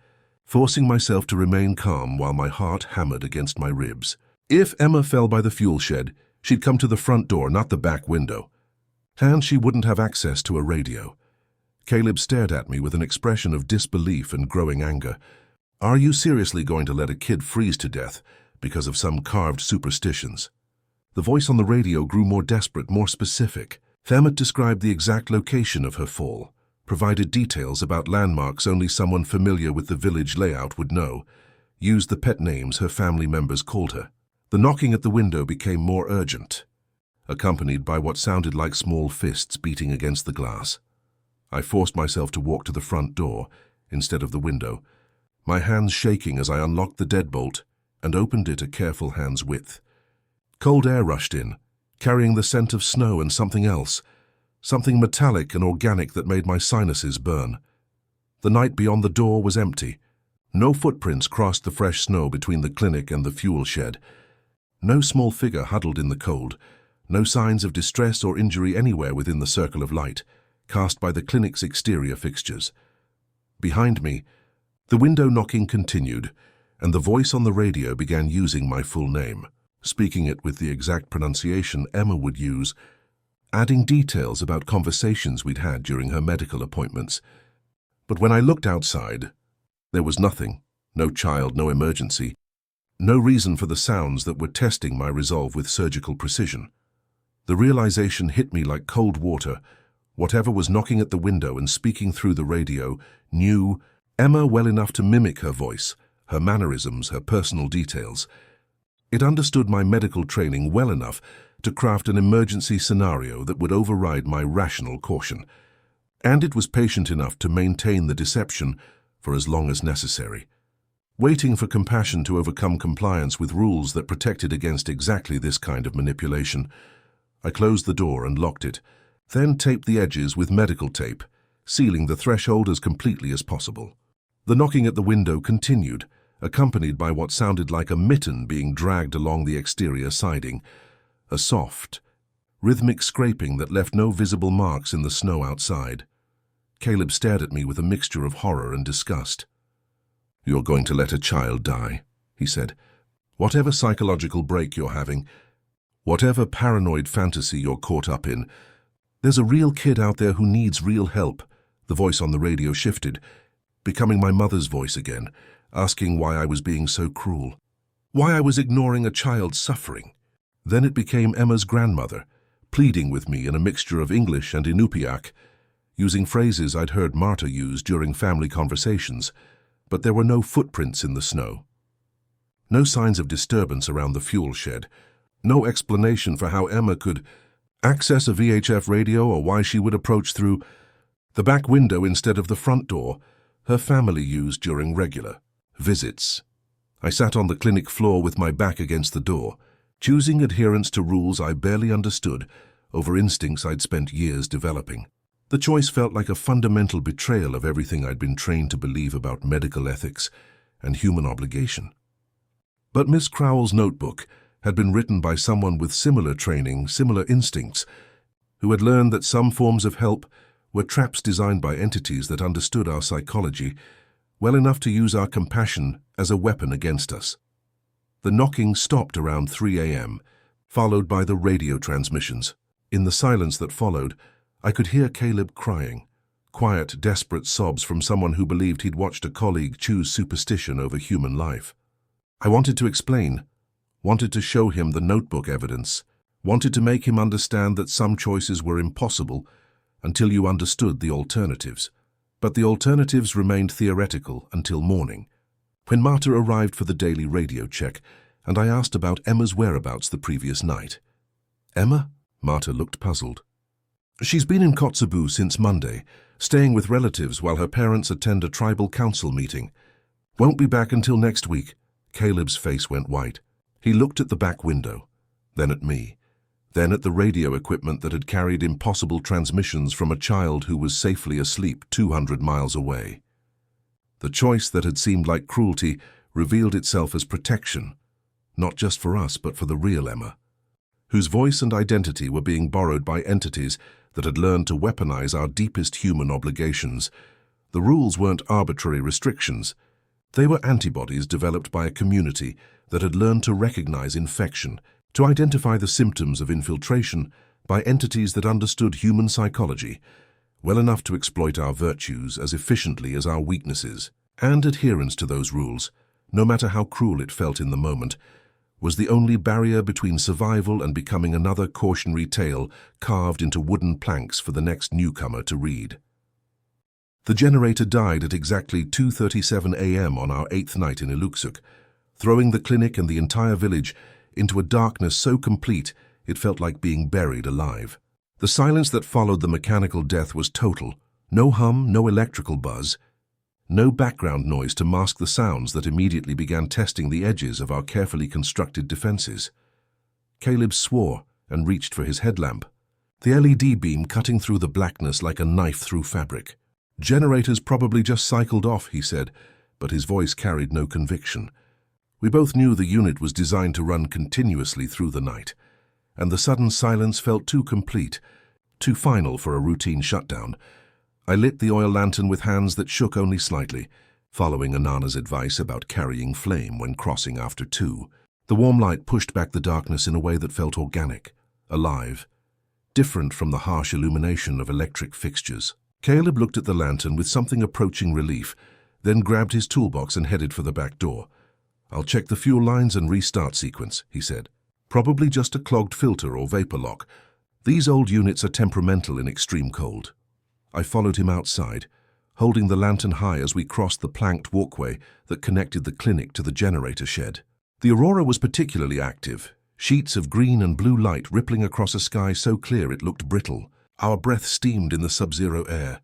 forcing myself to remain calm while my heart hammered against my ribs. If Emma fell by the fuel shed, she'd come to the front door, not the back window. And she wouldn't have access to a radio. Caleb stared at me with an expression of disbelief and growing anger. "Are you seriously going to let a kid freeze to death because of some carved superstitions?" The voice on the radio grew more desperate, more specific. Thamet described the exact location of her fall, provided details about landmarks only someone familiar with the village layout would know, used the pet names her family members called her. The knocking at the window became more urgent, accompanied by what sounded like small fists beating against the glass. I forced myself to walk to the front door instead of the window, my hands shaking as I unlocked the deadbolt and opened it a careful hand's width. Cold air rushed in, carrying the scent of snow and something else, something metallic and organic that made my sinuses burn. The night beyond the door was empty. No footprints crossed the fresh snow between the clinic and the fuel shed. No small figure huddled in the cold. No signs of distress or injury anywhere within the circle of light cast by the clinic's exterior fixtures. Behind me, the window knocking continued, and the voice on the radio began using my full name, speaking it with the exact pronunciation Emma would use, adding details about conversations we'd had during her medical appointments. But when I looked outside, there was nothing, no child, no emergency, no reason for the sounds that were testing my resolve with surgical precision. The realization hit me like cold water. Whatever was knocking at the window and speaking through the radio knew Emma well enough to mimic her voice, her mannerisms, her personal details. It understood my medical training well enough to craft an emergency scenario that would override my rational caution. And it was patient enough to maintain the deception for as long as necessary, waiting for compassion to overcome compliance with rules that protected against exactly this kind of manipulation. I closed the door and locked it, then taped the edges with medical tape, sealing the threshold as completely as possible. The knocking at the window continued, accompanied by what sounded like a mitten being dragged along the exterior siding, a soft, rhythmic scraping that left no visible marks in the snow outside. Caleb stared at me with a mixture of horror and disgust. "You're going to let a child die," he said. "Whatever psychological break you're having, whatever paranoid fantasy you're caught up in, there's a real kid out there who needs real help." The voice on the radio shifted, becoming my mother's voice again, asking why I was being so cruel, why I was ignoring a child's suffering. Then it became Emma's grandmother, pleading with me in a mixture of English and Inupiaq, using phrases I'd heard Marta use during family conversations, but there were no footprints in the snow. No signs of disturbance around the fuel shed, no explanation for how Emma could access a VHF radio or why she would approach through the back window instead of the front door her family used during regular visits. I sat on the clinic floor with my back against the door, choosing adherence to rules I barely understood over instincts I'd spent years developing. The choice felt like a fundamental betrayal of everything I'd been trained to believe about medical ethics and human obligation. But Miss Crowell's notebook had been written by someone with similar training, similar instincts, who had learned that some forms of help were traps designed by entities that understood our psychology well enough to use our compassion as a weapon against us. The knocking stopped around 3 a.m., followed by the radio transmissions. In the silence that followed, I could hear Caleb crying, quiet, desperate sobs from someone who believed he'd watched a colleague choose superstition over human life. I wanted to explain, wanted to show him the notebook evidence, wanted to make him understand that some choices were impossible until you understood the alternatives. But the alternatives remained theoretical until morning, when Marta arrived for the daily radio check, and I asked about Emma's whereabouts the previous night. "Emma?" Marta looked puzzled. "She's been in Kotzebue since Monday, staying with relatives while her parents attend a tribal council meeting. Won't be back until next week." Caleb's face went white. He looked at the back window, then at me, then at the radio equipment that had carried impossible transmissions from a child who was safely asleep 200 miles away. The choice that had seemed like cruelty revealed itself as protection, not just for us but for the real Emma, whose voice and identity were being borrowed by entities that had learned to weaponize our deepest human obligations. The rules weren't arbitrary restrictions. They were antibodies developed by a community that had learned to recognize infection, to identify the symptoms of infiltration by entities that understood human psychology well enough to exploit our virtues as efficiently as our weaknesses. And adherence to those rules, no matter how cruel it felt in the moment, was the only barrier between survival and becoming another cautionary tale carved into wooden planks for the next newcomer to read. The generator died at exactly 2:37 a.m. on our 8th night in Iluksuk, throwing the clinic and the entire village into a darkness so complete it felt like being buried alive. The silence that followed the mechanical death was total. No hum, no electrical buzz, no background noise to mask the sounds that immediately began testing the edges of our carefully constructed defenses. Caleb swore and reached for his headlamp, the LED beam cutting through the blackness like a knife through fabric. "Generators probably just cycled off," he said, but his voice carried no conviction. We both knew the unit was designed to run continuously through the night, and the sudden silence felt too complete, too final for a routine shutdown. I lit the oil lantern with hands that shook only slightly, following Anana's advice about carrying flame when crossing after 2. The warm light pushed back the darkness in a way that felt organic, alive, different from the harsh illumination of electric fixtures. Caleb looked at the lantern with something approaching relief, then grabbed his toolbox and headed for the back door. "I'll check the fuel lines and restart sequence," he said. "Probably just a clogged filter or vapor lock. These old units are temperamental in extreme cold." I followed him outside, holding the lantern high as we crossed the planked walkway that connected the clinic to the generator shed. The aurora was particularly active, sheets of green and blue light rippling across a sky so clear it looked brittle. Our breath steamed in the sub-zero air,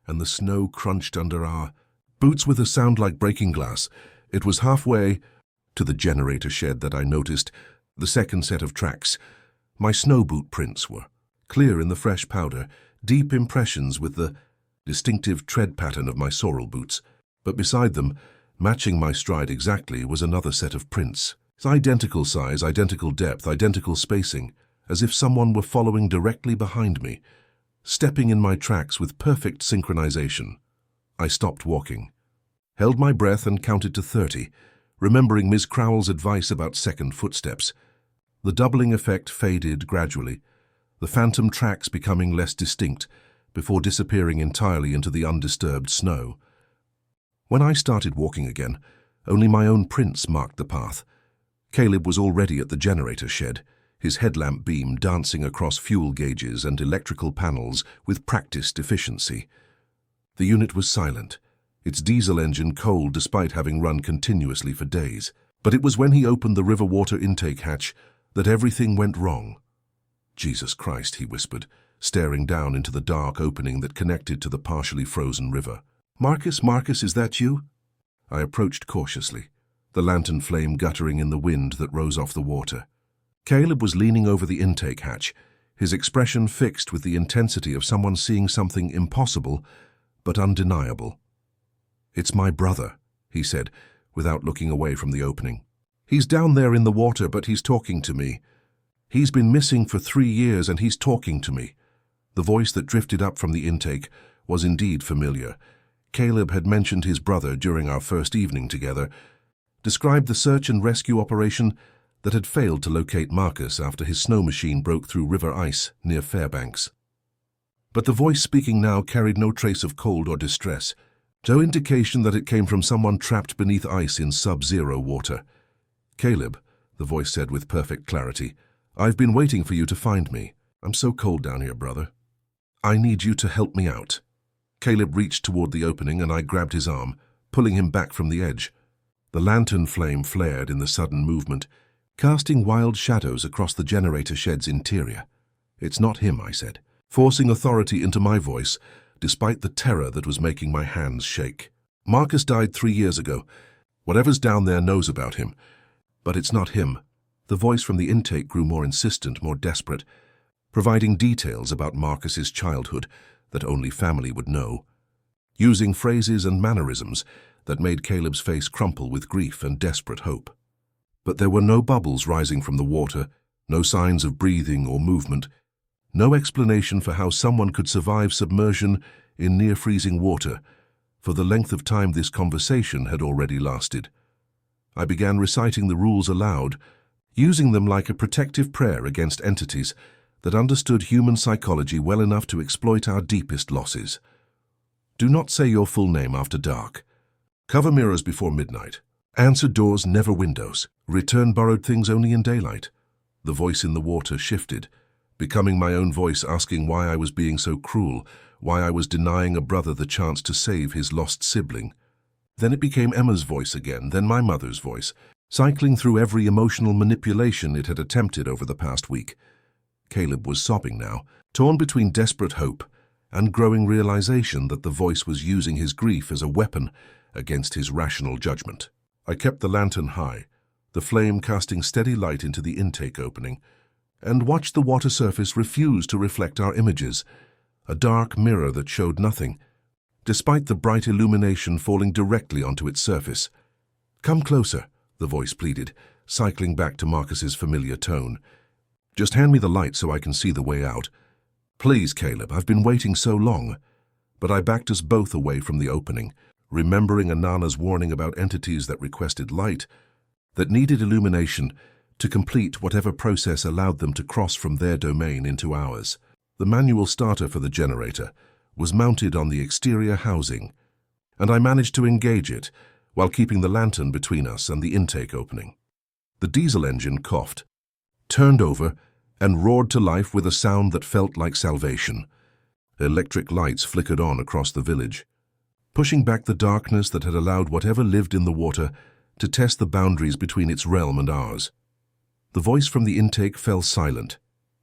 and the snow crunched under our boots with a sound like breaking glass. It was halfway to the generator shed that I noticed the second set of tracks. My snow boot prints were clear in the fresh powder, deep impressions with the distinctive tread pattern of my sorrel boots. But beside them, matching my stride exactly, was another set of prints. Identical size, identical depth, identical spacing, as if someone were following directly behind me, stepping in my tracks with perfect synchronization. I stopped walking, held my breath and counted to 30, remembering Ms. Crowell's advice about second footsteps. The doubling effect faded gradually, the phantom tracks becoming less distinct before disappearing entirely into the undisturbed snow. When I started walking again, only my own prints marked the path. Caleb was already at the generator shed, his headlamp beam dancing across fuel gauges and electrical panels with practiced efficiency. The unit was silent, its diesel engine cold despite having run continuously for days. But it was when he opened the river water intake hatch that everything went wrong. "Jesus Christ," he whispered, staring down into the dark opening that connected to the partially frozen river. Marcus, is that you?" I approached cautiously, the lantern flame guttering in the wind that rose off the water. Caleb was leaning over the intake hatch, his expression fixed with the intensity of someone seeing something impossible but undeniable. "It's my brother," he said, without looking away from the opening. "He's down there in the water, but he's talking to me. He's been missing for 3 years and he's talking to me." The voice that drifted up from the intake was indeed familiar. Caleb had mentioned his brother during our first evening together, described the search and rescue operation that had failed to locate Marcus after his snow machine broke through river ice near Fairbanks. But the voice speaking now carried no trace of cold or distress, no indication that it came from someone trapped beneath ice in sub-zero water. "Caleb," the voice said with perfect clarity, "I've been waiting for you to find me. I'm so cold down here, brother. I need you to help me out." Caleb reached toward the opening and I grabbed his arm, pulling him back from the edge. The lantern flame flared in the sudden movement, casting wild shadows across the generator shed's interior. "It's not him," I said, forcing authority into my voice, despite the terror that was making my hands shake. "Marcus died 3 years ago. Whatever's down there knows about him. But it's not him." The voice from the intake grew more insistent, more desperate, providing details about Marcus's childhood that only family would know, using phrases and mannerisms that made Caleb's face crumple with grief and desperate hope. But there were no bubbles rising from the water, no signs of breathing or movement, no explanation for how someone could survive submersion in near-freezing water for the length of time this conversation had already lasted. I began reciting the rules aloud, using them like a protective prayer against entities that understood human psychology well enough to exploit our deepest losses. Do not say your full name after dark. Cover mirrors before midnight. Answer doors, never windows. Return borrowed things only in daylight. The voice in the water shifted, becoming my own voice asking why I was being so cruel, why I was denying a brother the chance to save his lost sibling. Then it became Emma's voice again, then my mother's voice, cycling through every emotional manipulation it had attempted over the past week. Caleb was sobbing now, torn between desperate hope and growing realization that the voice was using his grief as a weapon against his rational judgment. I kept the lantern high, the flame casting steady light into the intake opening, and watched the water surface refuse to reflect our images, a dark mirror that showed nothing, despite the bright illumination falling directly onto its surface. "Come closer," the voice pleaded, cycling back to Marcus's familiar tone. "Just hand me the light so I can see the way out. Please, Caleb, I've been waiting so long." But I backed us both away from the opening, remembering Anana's warning about entities that requested light, that needed illumination to complete whatever process allowed them to cross from their domain into ours. The manual starter for the generator was mounted on the exterior housing, and I managed to engage it while keeping the lantern between us and the intake opening. The diesel engine coughed, turned over, and roared to life with a sound that felt like salvation. Electric lights flickered on across the village, pushing back the darkness that had allowed whatever lived in the water to test the boundaries between its realm and ours. The voice from the intake fell silent,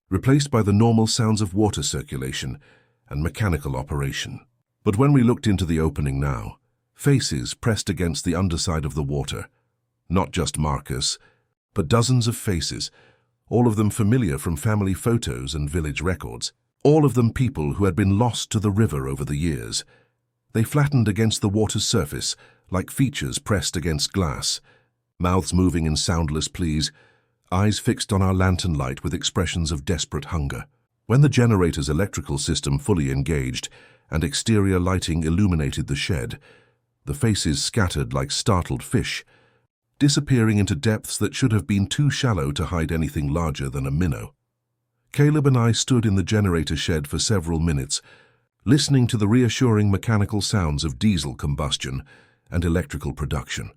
replaced by the normal sounds of water circulation and mechanical operation. But when we looked into the opening now, faces pressed against the underside of the water. Not just Marcus, but dozens of faces, all of them familiar from family photos and village records. All of them people who had been lost to the river over the years. They flattened against the water's surface, like features pressed against glass, mouths moving in soundless pleas, eyes fixed on our lantern light with expressions of desperate hunger. When the generator's electrical system fully engaged and exterior lighting illuminated the shed, the faces scattered like startled fish, disappearing into depths that should have been too shallow to hide anything larger than a minnow. Caleb and I stood in the generator shed for several minutes, listening to the reassuring mechanical sounds of diesel combustion and electrical production.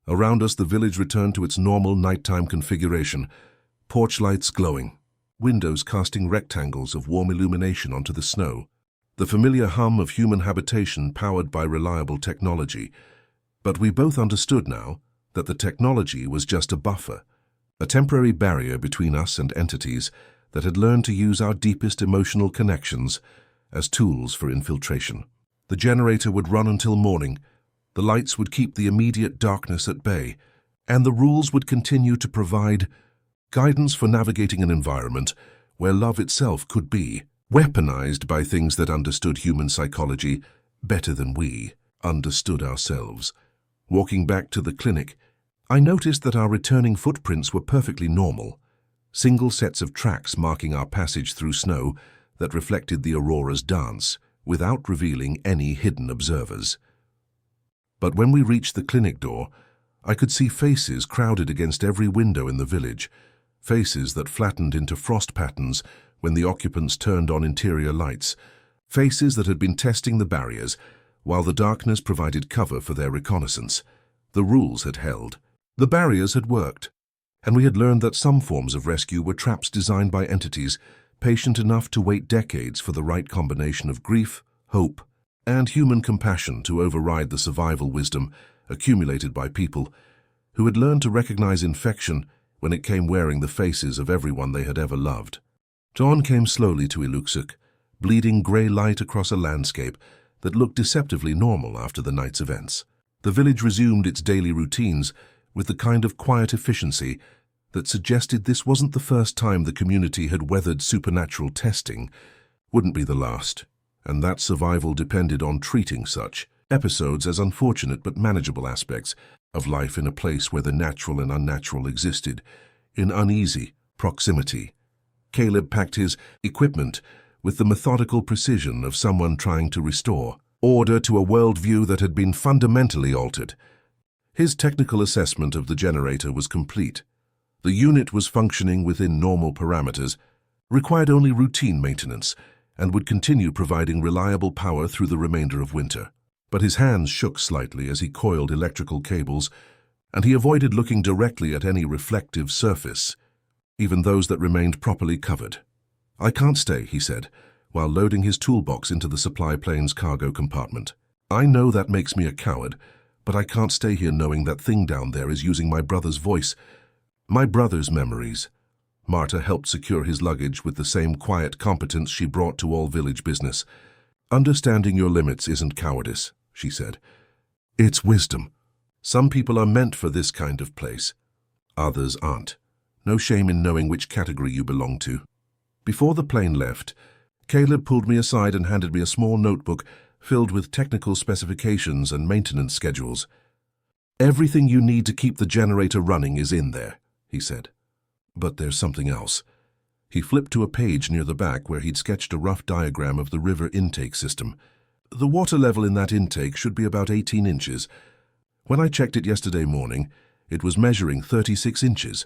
Around us, the village returned to its normal nighttime configuration, porch lights glowing, windows casting rectangles of warm illumination onto the snow, the familiar hum of human habitation powered by reliable technology. But we both understood now that the technology was just a buffer, a temporary barrier between us and entities that had learned to use our deepest emotional connections as tools for infiltration. The generator would run until morning, the lights would keep the immediate darkness at bay, and the rules would continue to provide guidance for navigating an environment where love itself could be weaponized by things that understood human psychology better than we understood ourselves. Walking back to the clinic, I noticed that our returning footprints were perfectly normal, single sets of tracks marking our passage through snow that reflected the aurora's dance, without revealing any hidden observers. But when we reached the clinic door, I could see faces crowded against every window in the village, faces that flattened into frost patterns when the occupants turned on interior lights, faces that had been testing the barriers while the darkness provided cover for their reconnaissance. The rules had held. The barriers had worked, and we had learned that some forms of rescue were traps designed by entities patient enough to wait decades for the right combination of grief, hope, and human compassion to override the survival wisdom accumulated by people who had learned to recognize infection when it came wearing the faces of everyone they had ever loved. Dawn came slowly to Iluksuk, bleeding grey light across a landscape that looked deceptively normal after the night's events. The village resumed its daily routines with the kind of quiet efficiency that suggested this wasn't the first time the community had weathered supernatural testing, wouldn't be the last, and that survival depended on treating such episodes as unfortunate but manageable aspects of life in a place where the natural and unnatural existed in uneasy proximity. Caleb packed his equipment with the methodical precision of someone trying to restore order to a worldview that had been fundamentally altered. His technical assessment of the generator was complete. The unit was functioning within normal parameters, required only routine maintenance, and would continue providing reliable power through the remainder of winter. But his hands shook slightly as he coiled electrical cables, and he avoided looking directly at any reflective surface, even those that remained properly covered. "I can't stay," he said, while loading his toolbox into the supply plane's cargo compartment. "I know that makes me a coward, but I can't stay here knowing that thing down there is using my brother's voice, my brother's memories." Marta helped secure his luggage with the same quiet competence she brought to all village business. "Understanding your limits isn't cowardice," she said. "It's wisdom. Some people are meant for this kind of place. Others aren't. No shame in knowing which category you belong to." Before the plane left, Caleb pulled me aside and handed me a small notebook filled with technical specifications and maintenance schedules. "Everything you need to keep the generator running is in there," he said. "But there's something else." He flipped to a page near the back where he'd sketched a rough diagram of the river intake system. "The water level in that intake should be about 18 inches. When I checked it yesterday morning, it was measuring 36 inches,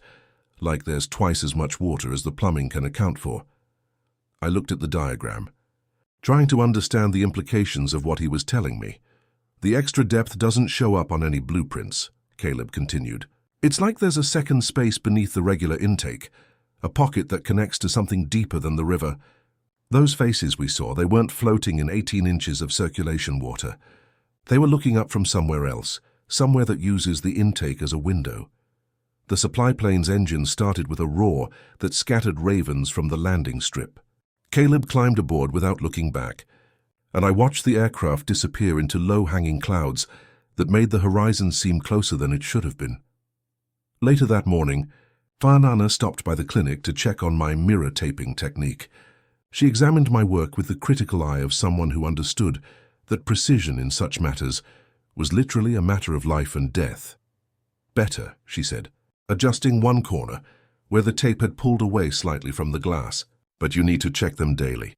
like there's twice as much water as the plumbing can account for." I looked at the diagram, trying to understand the implications of what he was telling me. "The extra depth doesn't show up on any blueprints," Caleb continued. "It's like there's a second space beneath the regular intake, a pocket that connects to something deeper than the river. Those faces we saw, they weren't floating in 18 inches of circulation water. They were looking up from somewhere else, somewhere that uses the intake as a window. The supply plane's engine started with a roar that scattered ravens from the landing strip. Caleb climbed aboard without looking back, and I watched the aircraft disappear into low-hanging clouds that made the horizon seem closer than it should have been. Later that morning, Farnana stopped by the clinic to check on my mirror taping technique. She examined my work with the critical eye of someone who understood that precision in such matters was literally a matter of life and death. "Better," she said, adjusting one corner where the tape had pulled away slightly from the glass. "But you need to check them daily.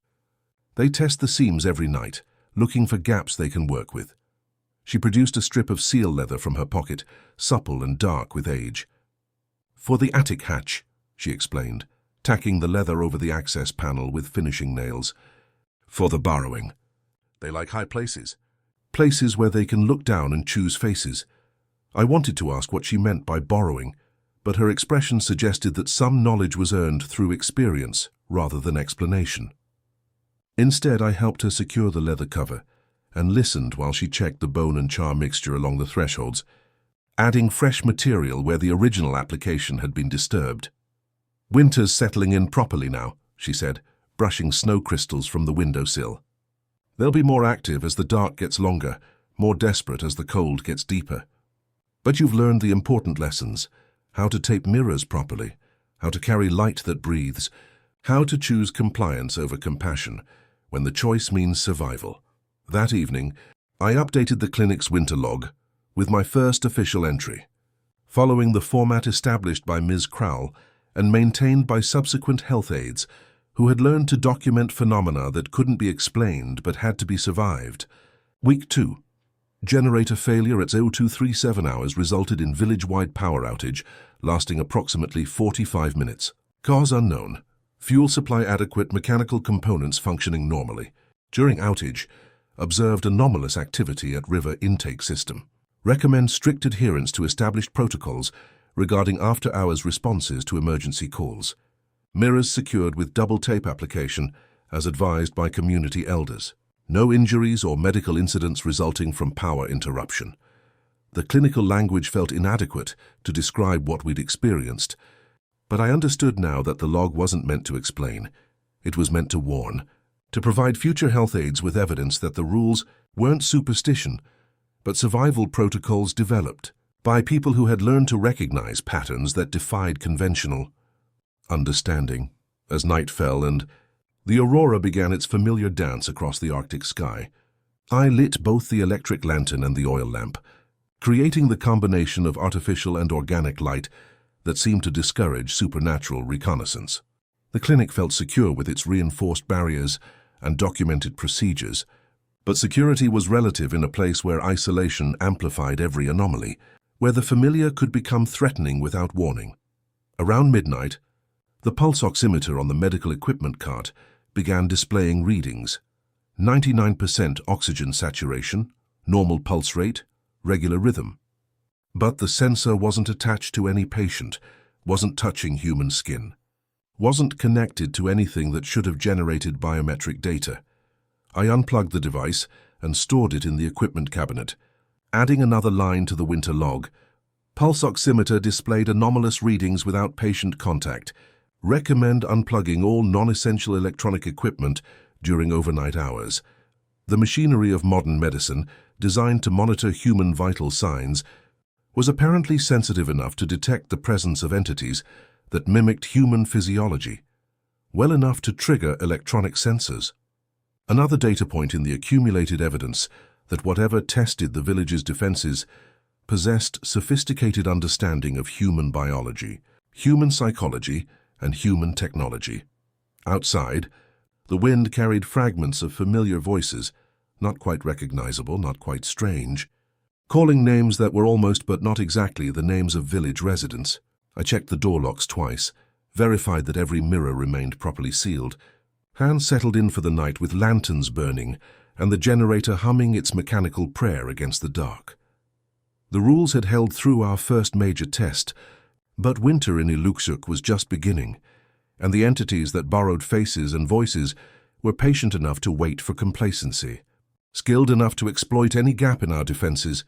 They test the seams every night, looking for gaps they can work with." She produced a strip of seal leather from her pocket, supple and dark with age. "For the attic hatch," she explained, tacking the leather over the access panel with finishing nails. "For the burrowing. They like high places. Places where they can look down and choose faces." I wanted to ask what she meant by borrowing, but her expression suggested that some knowledge was earned through experience rather than explanation. Instead, I helped her secure the leather cover and listened while she checked the bone and char mixture along the thresholds, adding fresh material where the original application had been disturbed. "Winter's settling in properly now," she said, brushing snow crystals from the windowsill. "They'll be more active as the dark gets longer, more desperate as the cold gets deeper. But you've learned the important lessons: how to tape mirrors properly, how to carry light that breathes, how to choose compliance over compassion when the choice means survival." That evening, I updated the clinic's winter log with my first official entry, following the format established by Ms. Crowell and maintained by subsequent health aides who had learned to document phenomena that couldn't be explained but had to be survived. Week 2. Generator failure at 0237 hours resulted in village-wide power outage, lasting approximately 45 minutes. Cause unknown. Fuel supply adequate, mechanical components functioning normally. During outage, observed anomalous activity at river intake system. Recommend strict adherence to established protocols regarding after-hours responses to emergency calls. Mirrors secured with double tape application as advised by community elders. No injuries or medical incidents resulting from power interruption. The clinical language felt inadequate to describe what we'd experienced, but I understood now that the log wasn't meant to explain. It was meant to warn, to provide future health aides with evidence that the rules weren't superstition, but survival protocols developed by people who had learned to recognize patterns that defied conventional understanding. As night fell and the aurora began its familiar dance across the Arctic sky, I lit both the electric lantern and the oil lamp, creating the combination of artificial and organic light that seemed to discourage supernatural reconnaissance. The clinic felt secure with its reinforced barriers and documented procedures, but security was relative in a place where isolation amplified every anomaly, where the familiar could become threatening without warning. Around midnight, the pulse oximeter on the medical equipment cart began displaying readings: 99% oxygen saturation, normal pulse rate, regular rhythm. But the sensor wasn't attached to any patient, wasn't touching human skin, wasn't connected to anything that should have generated biometric data. I unplugged the device and stored it in the equipment cabinet, adding another line to the winter log. Pulse oximeter displayed anomalous readings without patient contact. Recommend unplugging all non-essential electronic equipment during overnight hours. The machinery of modern medicine, designed to monitor human vital signs, was apparently sensitive enough to detect the presence of entities that mimicked human physiology, well enough to trigger electronic sensors. Another data point in the accumulated evidence that whatever tested the village's defenses possessed sophisticated understanding of human biology, human psychology, and human technology. Outside, the wind carried fragments of familiar voices, not quite recognizable, not quite strange, calling names that were almost but not exactly the names of village residents. I checked the door locks twice, verified that every mirror remained properly sealed. Hans settled in for the night with lanterns burning and the generator humming its mechanical prayer against the dark. The rules had held through our first major test, but winter in Iluksuk was just beginning, and the entities that borrowed faces and voices were patient enough to wait for complacency, skilled enough to exploit any gap in our defenses,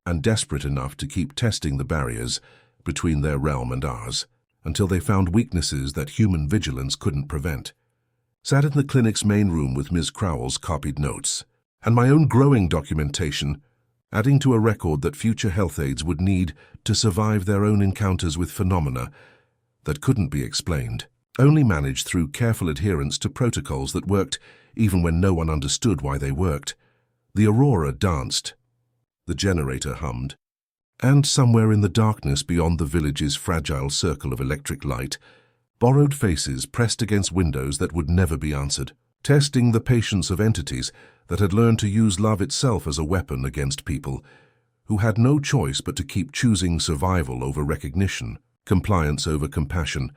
and desperate enough to keep testing the barriers between their realm and ours, until they found weaknesses that human vigilance couldn't prevent. Sat in the clinic's main room with Ms. Crowell's copied notes, and my own growing documentation, adding to a record that future health aides would need to survive their own encounters with phenomena that couldn't be explained, only managed through careful adherence to protocols that worked even when no one understood why they worked. The aurora danced, the generator hummed, and somewhere in the darkness beyond the village's fragile circle of electric light, borrowed faces pressed against windows that would never be answered, testing the patience of entities that had learned to use love itself as a weapon against people who had no choice but to keep choosing survival over recognition, compliance over compassion,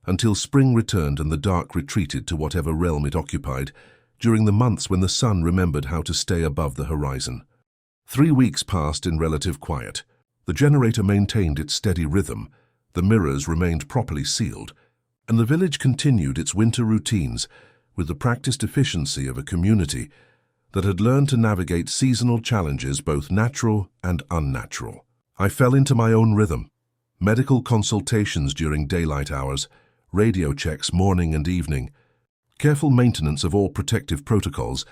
until spring returned and the dark retreated to whatever realm it occupied during the months when the sun remembered how to stay above the horizon. 3 weeks passed in relative quiet. The generator maintained its steady rhythm, the mirrors remained properly sealed, and the village continued its winter routines with the practiced efficiency of a community that had learned to navigate seasonal challenges, both natural and unnatural. I fell into my own rhythm. Medical consultations during daylight hours, radio checks morning and evening, careful maintenance of all protective protocols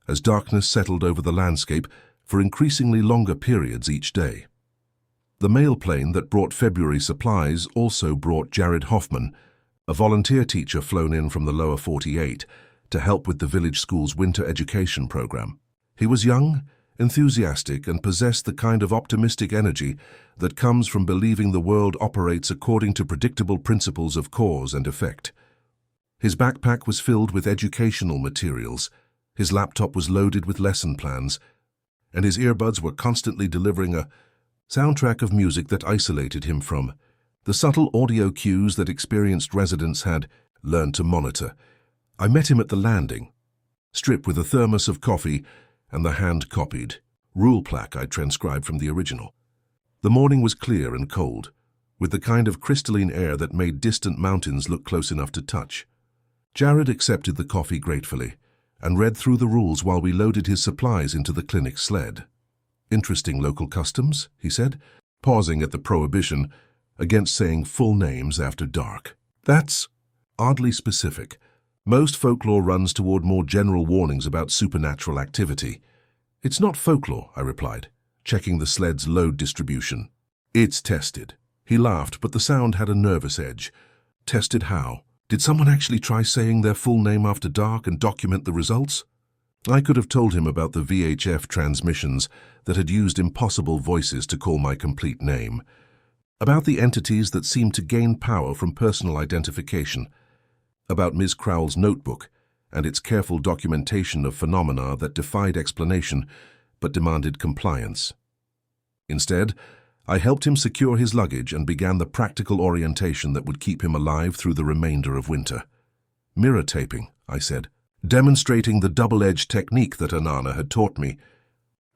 as darkness settled over the landscape for increasingly longer periods each day. The mail plane that brought February supplies also brought Jared Hoffman, a volunteer teacher flown in from the lower 48, to help with the village school's winter education program. He was young, enthusiastic, and possessed the kind of optimistic energy that comes from believing the world operates according to predictable principles of cause and effect. His backpack was filled with educational materials, his laptop was loaded with lesson plans, and his earbuds were constantly delivering a soundtrack of music that isolated him from the subtle audio cues that experienced residents had learned to monitor. I met him at the landing, strip with a thermos of coffee and the hand-copied rule plaque I'd transcribed from the original. The morning was clear and cold, with the kind of crystalline air that made distant mountains look close enough to touch. Jared accepted the coffee gratefully and read through the rules while we loaded his supplies into the clinic sled. "Interesting local customs," he said, pausing at the prohibition against saying full names after dark. "That's oddly specific. Most folklore runs toward more general warnings about supernatural activity." "It's not folklore," I replied, checking the sled's load distribution. "It's tested." He laughed, but the sound had a nervous edge. "Tested how? Did someone actually try saying their full name after dark and document the results?" I could have told him about the VHF transmissions that had used impossible voices to call my complete name, about the entities that seemed to gain power from personal identification, about Ms. Crowell's notebook and its careful documentation of phenomena that defied explanation but demanded compliance. Instead, I helped him secure his luggage and began the practical orientation that would keep him alive through the remainder of winter. "Mirror taping," I said, demonstrating the double-edged technique that Anana had taught me.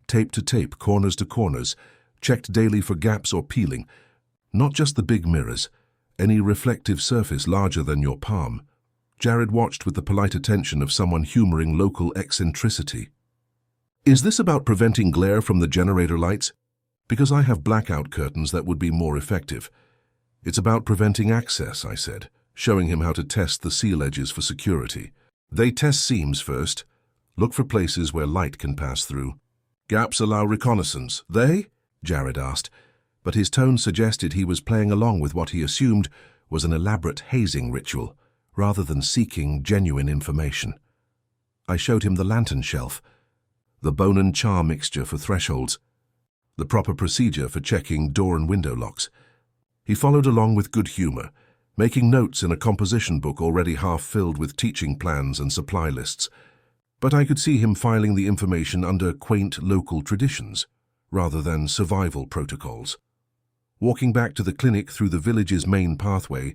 Tape to tape, corners to corners, checked daily for gaps or peeling. Not just the big mirrors, any reflective surface larger than your palm. Jared watched with the polite attention of someone humoring local eccentricity. "Is this about preventing glare from the generator lights? Because I have blackout curtains that would be more effective." "It's about preventing access," I said, showing him how to test the seal edges for security. "They test seams first. Look for places where light can pass through. Gaps allow reconnaissance." "They?" Jared asked, but his tone suggested he was playing along with what he assumed was an elaborate hazing ritual, rather than seeking genuine information. I showed him the lantern shelf, the bone and char mixture for thresholds, the proper procedure for checking door and window locks. He followed along with good humor, making notes in a composition book already half filled with teaching plans and supply lists, but I could see him filing the information under quaint local traditions, rather than survival protocols. Walking back to the clinic through the village's main pathway,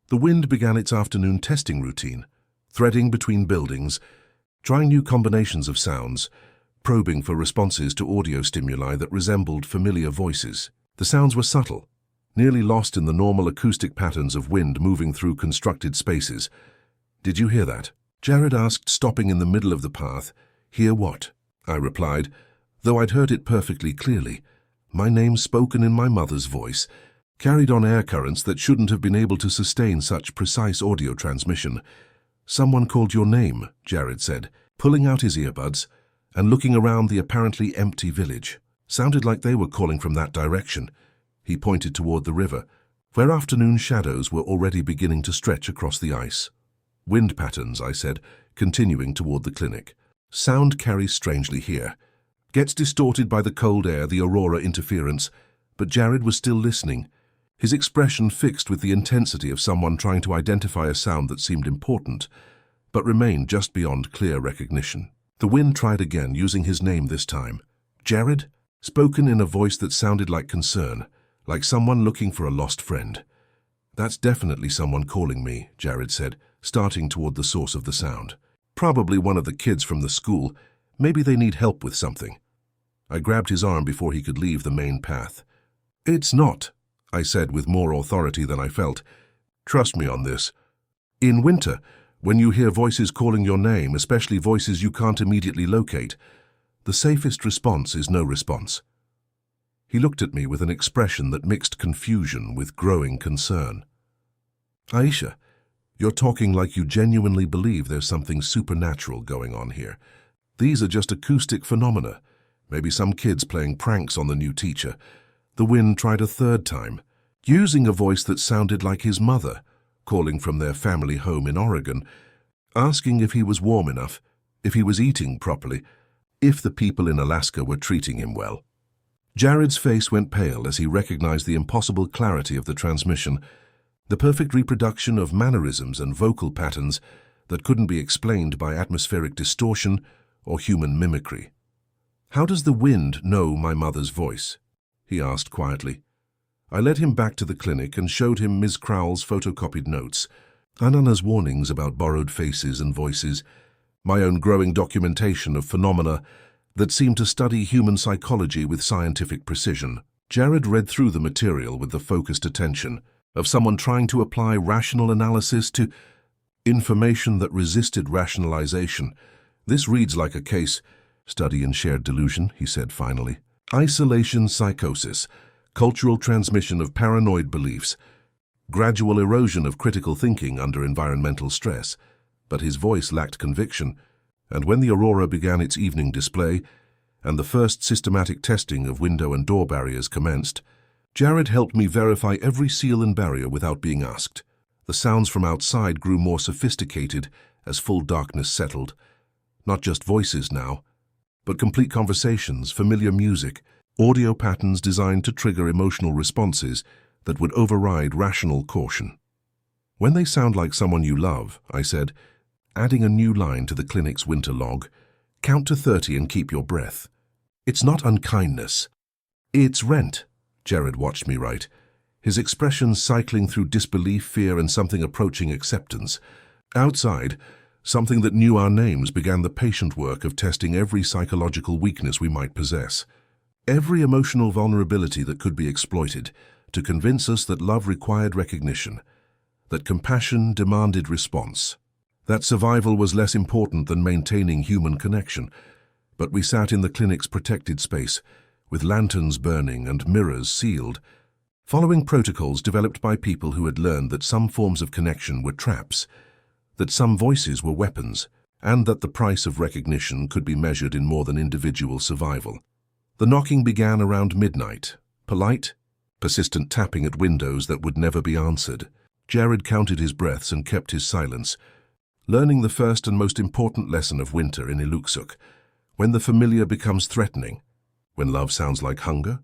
the wind began its afternoon testing routine, threading between buildings, trying new combinations of sounds, probing for responses to audio stimuli that resembled familiar voices. The sounds were subtle, nearly lost in the normal acoustic patterns of wind moving through constructed spaces. "Did you hear that?" Jared asked, stopping in the middle of the path. "Hear what?" I replied, though I'd heard it perfectly clearly. My name spoken in my mother's voice, carried on air currents that shouldn't have been able to sustain such precise audio transmission. "Someone called your name," Jared said, pulling out his earbuds and looking around the apparently empty village. Sounded like they were calling from that direction. He pointed toward the river, where afternoon shadows were already beginning to stretch across the ice. "Wind patterns," I said, continuing toward the clinic. "Sound carries strangely here. Gets distorted by the cold air, the aurora interference." But Jared was still listening, his expression fixed with the intensity of someone trying to identify a sound that seemed important, but remained just beyond clear recognition. The wind tried again, using his name this time. "Jared?" Spoken in a voice that sounded like concern, like someone looking for a lost friend. "That's definitely someone calling me," Jared said, starting toward the source of the sound. "Probably one of the kids from the school. Maybe they need help with something." I grabbed his arm before he could leave the main path. "It's not," I said with more authority than I felt. "Trust me on this. In winter, when you hear voices calling your name, especially voices you can't immediately locate, the safest response is no response." He looked at me with an expression that mixed confusion with growing concern. "Aisha, you're talking like you genuinely believe there's something supernatural going on here. These are just acoustic phenomena. Maybe some kids playing pranks on the new teacher." The wind tried a third time, using a voice that sounded like his mother, calling from their family home in Oregon, asking if he was warm enough, if he was eating properly, if the people in Alaska were treating him well. Jared's face went pale as he recognized the impossible clarity of the transmission, the perfect reproduction of mannerisms and vocal patterns that couldn't be explained by atmospheric distortion or human mimicry. "How does the wind know my mother's voice?" he asked quietly. I led him back to the clinic and showed him Ms. Crowell's photocopied notes, Anana's warnings about borrowed faces and voices, my own growing documentation of phenomena that seemed to study human psychology with scientific precision. Jared read through the material with the focused attention of someone trying to apply rational analysis to information that resisted rationalization. "This reads like a case study in shared delusion," he said finally. "Isolation psychosis, cultural transmission of paranoid beliefs, gradual erosion of critical thinking under environmental stress." But his voice lacked conviction, and when the aurora began its evening display and the first systematic testing of window and door barriers commenced, Jared helped me verify every seal and barrier without being asked. The sounds from outside grew more sophisticated as full darkness settled. Not just voices now, but complete conversations, familiar music, audio patterns designed to trigger emotional responses that would override rational caution. "When they sound like someone you love," I said, adding a new line to the clinic's winter log, "count to 30 and keep your breath. It's not unkindness. It's rent." Jared watched me write, his expression cycling through disbelief, fear, and something approaching acceptance. Outside, something that knew our names began the patient work of testing every psychological weakness we might possess, every emotional vulnerability that could be exploited, to convince us that love required recognition, that compassion demanded response, that survival was less important than maintaining human connection. But we sat in the clinic's protected space, with lanterns burning and mirrors sealed, following protocols developed by people who had learned that some forms of connection were traps, that some voices were weapons, and that the price of recognition could be measured in more than individual survival. The knocking began around midnight, polite, persistent tapping at windows that would never be answered. Jared counted his breaths and kept his silence, learning the first and most important lesson of winter in Iluksuk. When the familiar becomes threatening, when love sounds like hunger,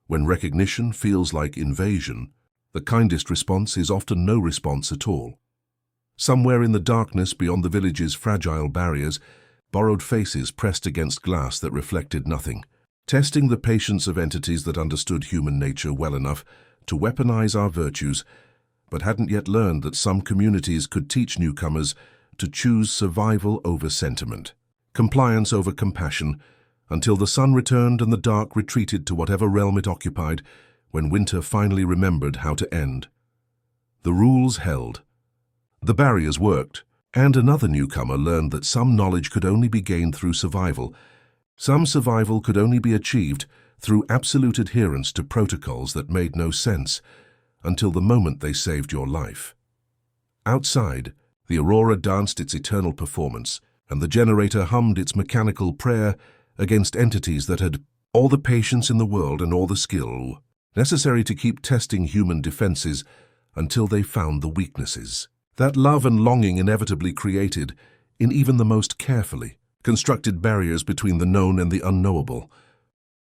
when recognition feels like invasion, the kindest response is often no response at all. Somewhere in the darkness beyond the village's fragile barriers, borrowed faces pressed against glass that reflected nothing, testing the patience of entities that understood human nature well enough to weaponize our virtues, but hadn't yet learned that some communities could teach newcomers to choose survival over sentiment, compliance over compassion, until the sun returned and the dark retreated to whatever realm it occupied when winter finally remembered how to end. The rules held. The barriers worked, and another newcomer learned that some knowledge could only be gained through survival. Some survival could only be achieved through absolute adherence to protocols that made no sense until the moment they saved your life. Outside, the aurora danced its eternal performance, and the generator hummed its mechanical prayer against entities that had all the patience in the world and all the skill necessary to keep testing human defenses until they found the weaknesses that love and longing inevitably created in even the most carefully constructed barriers between the known and the unknowable.